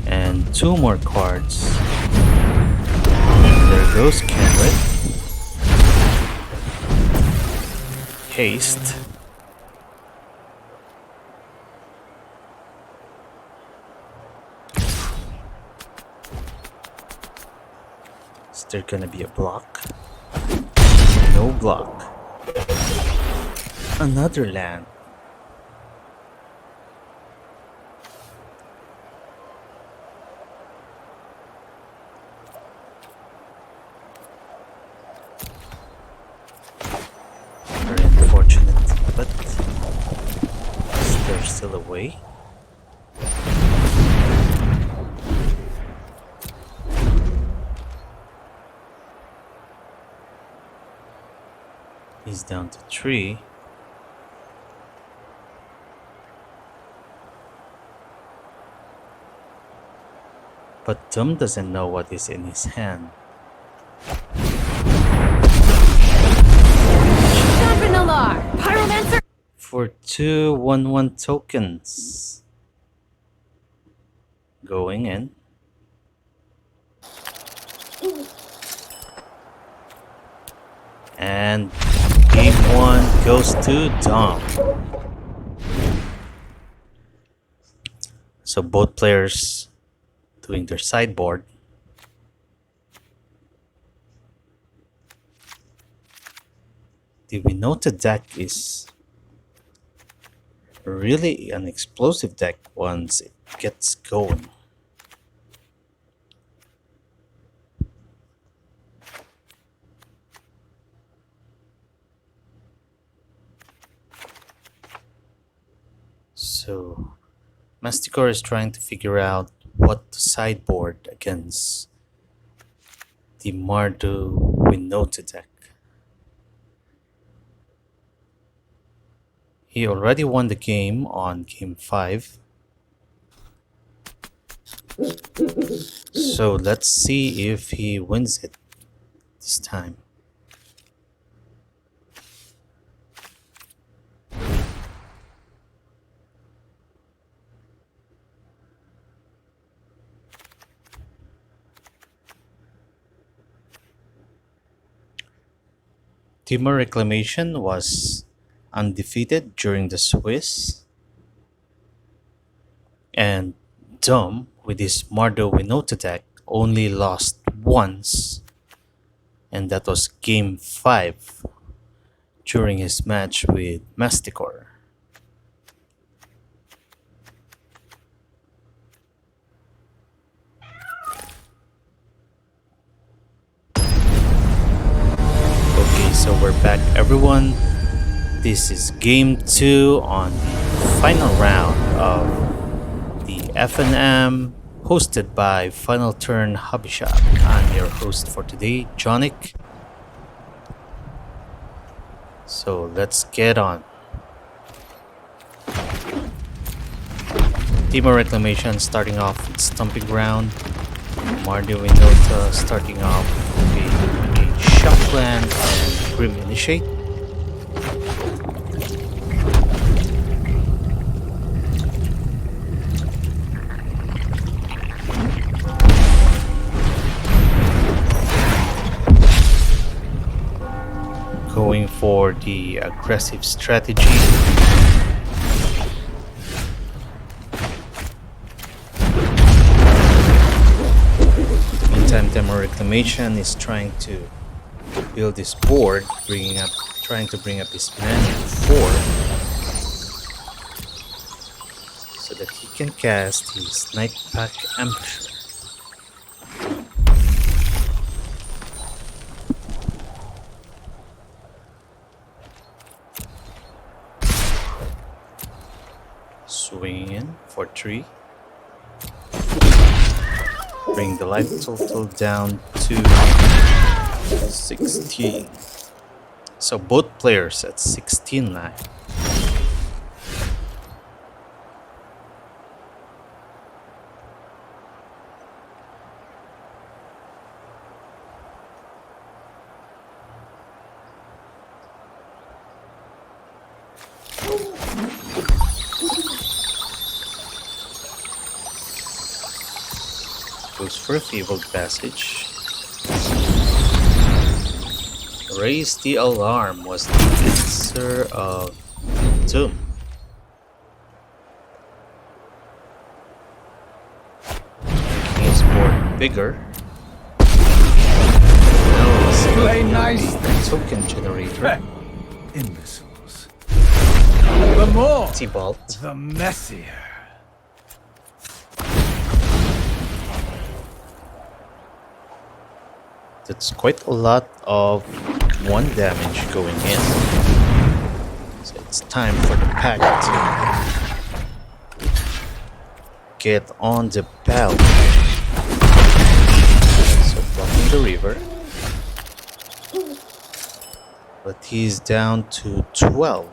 and 2 more cards. There goes Carrot. Haste. Is there gonna be a block? No block. Another land. Very unfortunate, but is there still a way? He's down to 3. But Dum doesn't know what is in his hand.
Champion Pyromancer!
For 2 1/1 tokens. Going in. And game 1 goes to Dom. So both players doing their sideboard. The Winota deck is really an explosive deck once it gets going. So Mastikor is trying to figure out what to sideboard against the Mardu Winota deck. He already won the game on game 5. So let's see if he wins it this time. Temur Reclamation was undefeated during the Swiss, and Dom with his Mardu Winota deck only lost once, and that was game 5 during his match with Mastikor. Okay, so we're back everyone. This is game 2 on the final round of the FNM hosted by Final Turn Hobby Shop. I'm your host for today, Jonic. So let's get on. Temur Reclamation starting off with Stomping Ground. Mardu Winota starting off with a Shockland and Grim Initiate. Going for the aggressive strategy. Meantime, Temur Reclamation is trying to build this board, trying to bring up his mana to 4, so that he can cast his Night Pack Ambusher. Swinging in for 3. Bring the life total down to 16. So both players at 16 life. Goes for a Fabled Passage. Raise the Alarm was the answer of Doom. Making his board bigger. Now he's
Play
building
nice.
a token generator.
Imbeciles. The more,
T-Bolt.
the messier.
That's quite a lot of 1 damage going in. So it's time for the pack to get on the bell. So blocking the river. But he's down to 12.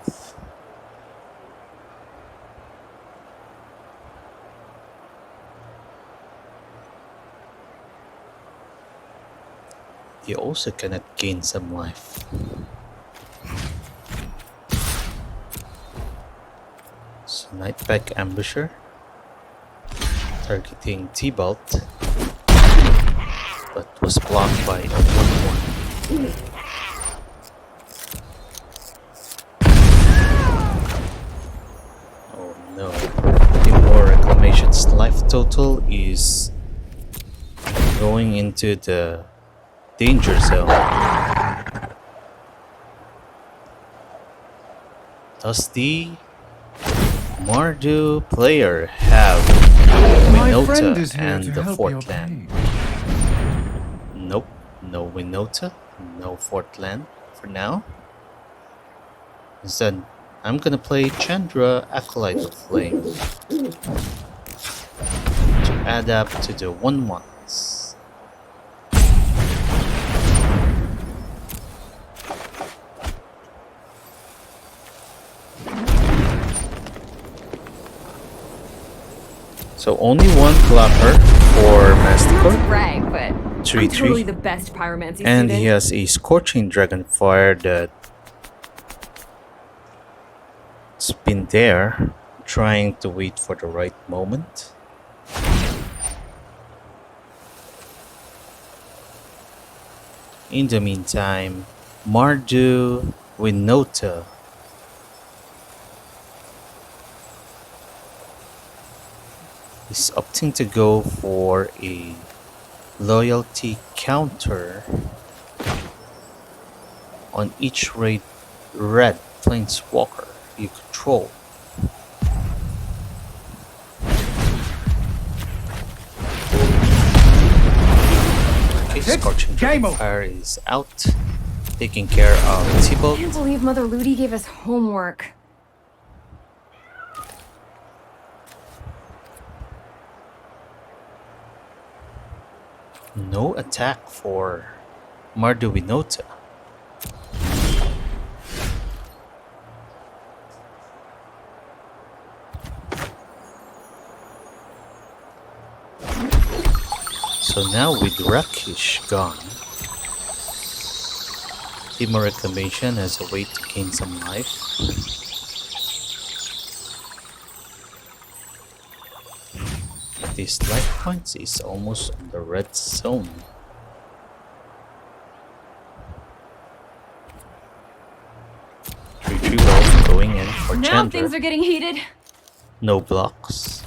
He also cannot gain some life. So Nightpack Ambusher targeting T-Bolt, but was blocked by a 1-1. Oh no, Temur Reclamation's life total is going into the danger zone. Does the Mardu player have
My friend
Winota
is here
and
to
the
help your
fourth land?
pain.
Nope, no Winota, no fourth land for now. Instead, I'm gonna play Chandra Acolyte of Flame to add up to the 1-1s. So only one blocker for
Not to
Mastikor,
brag, but I'm
3-3,
totally the best pyromancy
and
student.
he has a Scorching Dragonfire that's been there, trying to wait for the right moment. In the meantime, Mardu Winota is opting to go for a loyalty counter on each red planeswalker you control. Okay,
It's
Scorching
game over.
Fire is out, taking care of
I
T-Bolt.
can't believe Mother Ludi gave us homework.
No attack for Mardu Winota. So now with Rakish gone, Temur Reclamation has a way to gain some life. This life points is almost on the red zone. Retrieval going in for
Now
Chandra.
things are getting heated.
No blocks.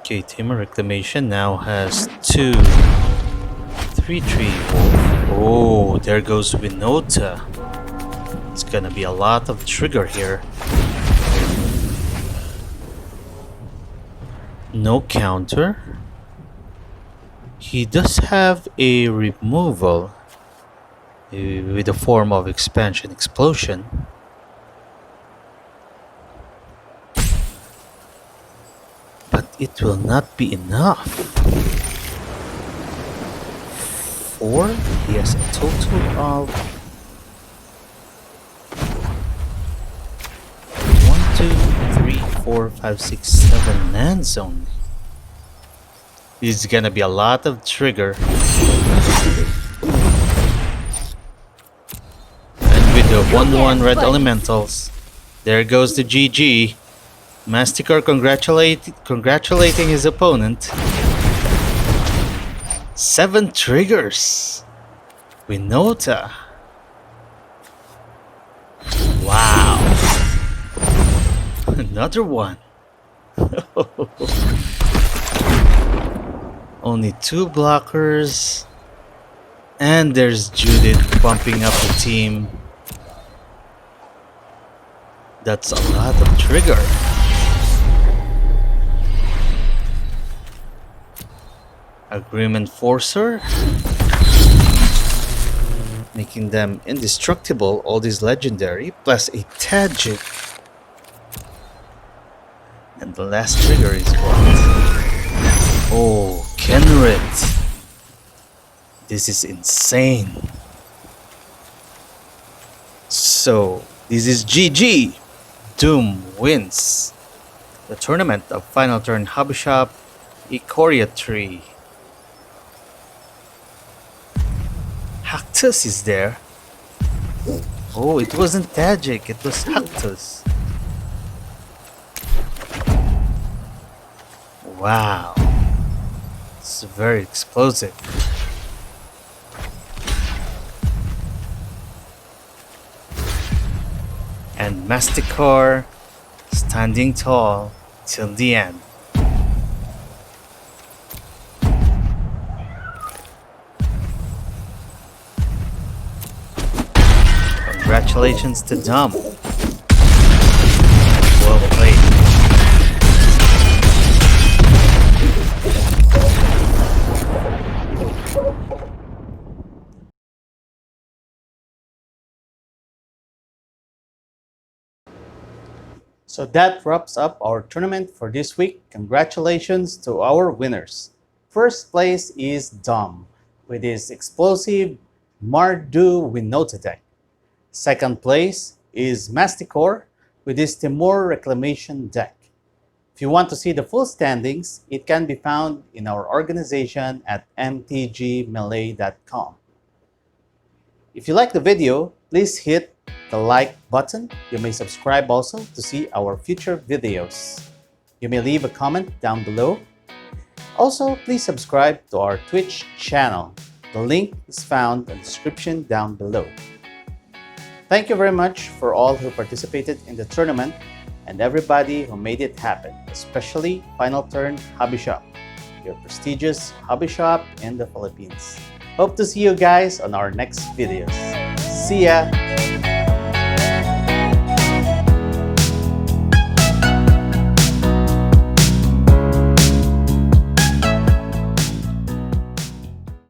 Okay, Temur Reclamation now has 2/3/3 wolf. Oh, there goes Winota. It's gonna be a lot of trigger here. No counter. He does have a removal with a form of expansion explosion. But it will not be enough. 4? He has a total of 1, 2, 3, 4, 5, 6, 7 lands only. This is gonna be a lot of trigger. And with the 1-1 red elementals, there goes the GG. Mastikor congratulating his opponent. 7 triggers. Winota. Wow. Another one. Only 2 blockers. And there's Judith bumping up the team. That's a lot of trigger. Agreement Forcer, making them indestructible, all these legendary, plus a Tajic. And the last trigger is what? Oh, Kenrit. This is insane. So, this is GG.
MadBuM wins the tournament of Final Turn Hobby Shop IKORIA 3. Hactus is there. Oh, it wasn't Tajik, it was Hactus. Wow. It's very explosive. And Mastikor standing tall till the end. Congratulations to Dom. Well played.
So that wraps up our tournament for this week. Congratulations to our winners. First place is Dom with his explosive Mardu Winota deck. Second place is Mastikor with his Temur Reclamation deck. If you want to see the full standings, it can be found in our organization at mtgmelee.com. If you like the video, please hit the like button. You may subscribe also to see our future videos. You may leave a comment down below. Also, please subscribe to our Twitch channel. The link is found in the description down below. Thank you very much for all who participated in the tournament and everybody who made it happen, especially Final Turn Hobby Shop, your prestigious hobby shop in the Philippines. Hope to see you guys on our next videos. See ya!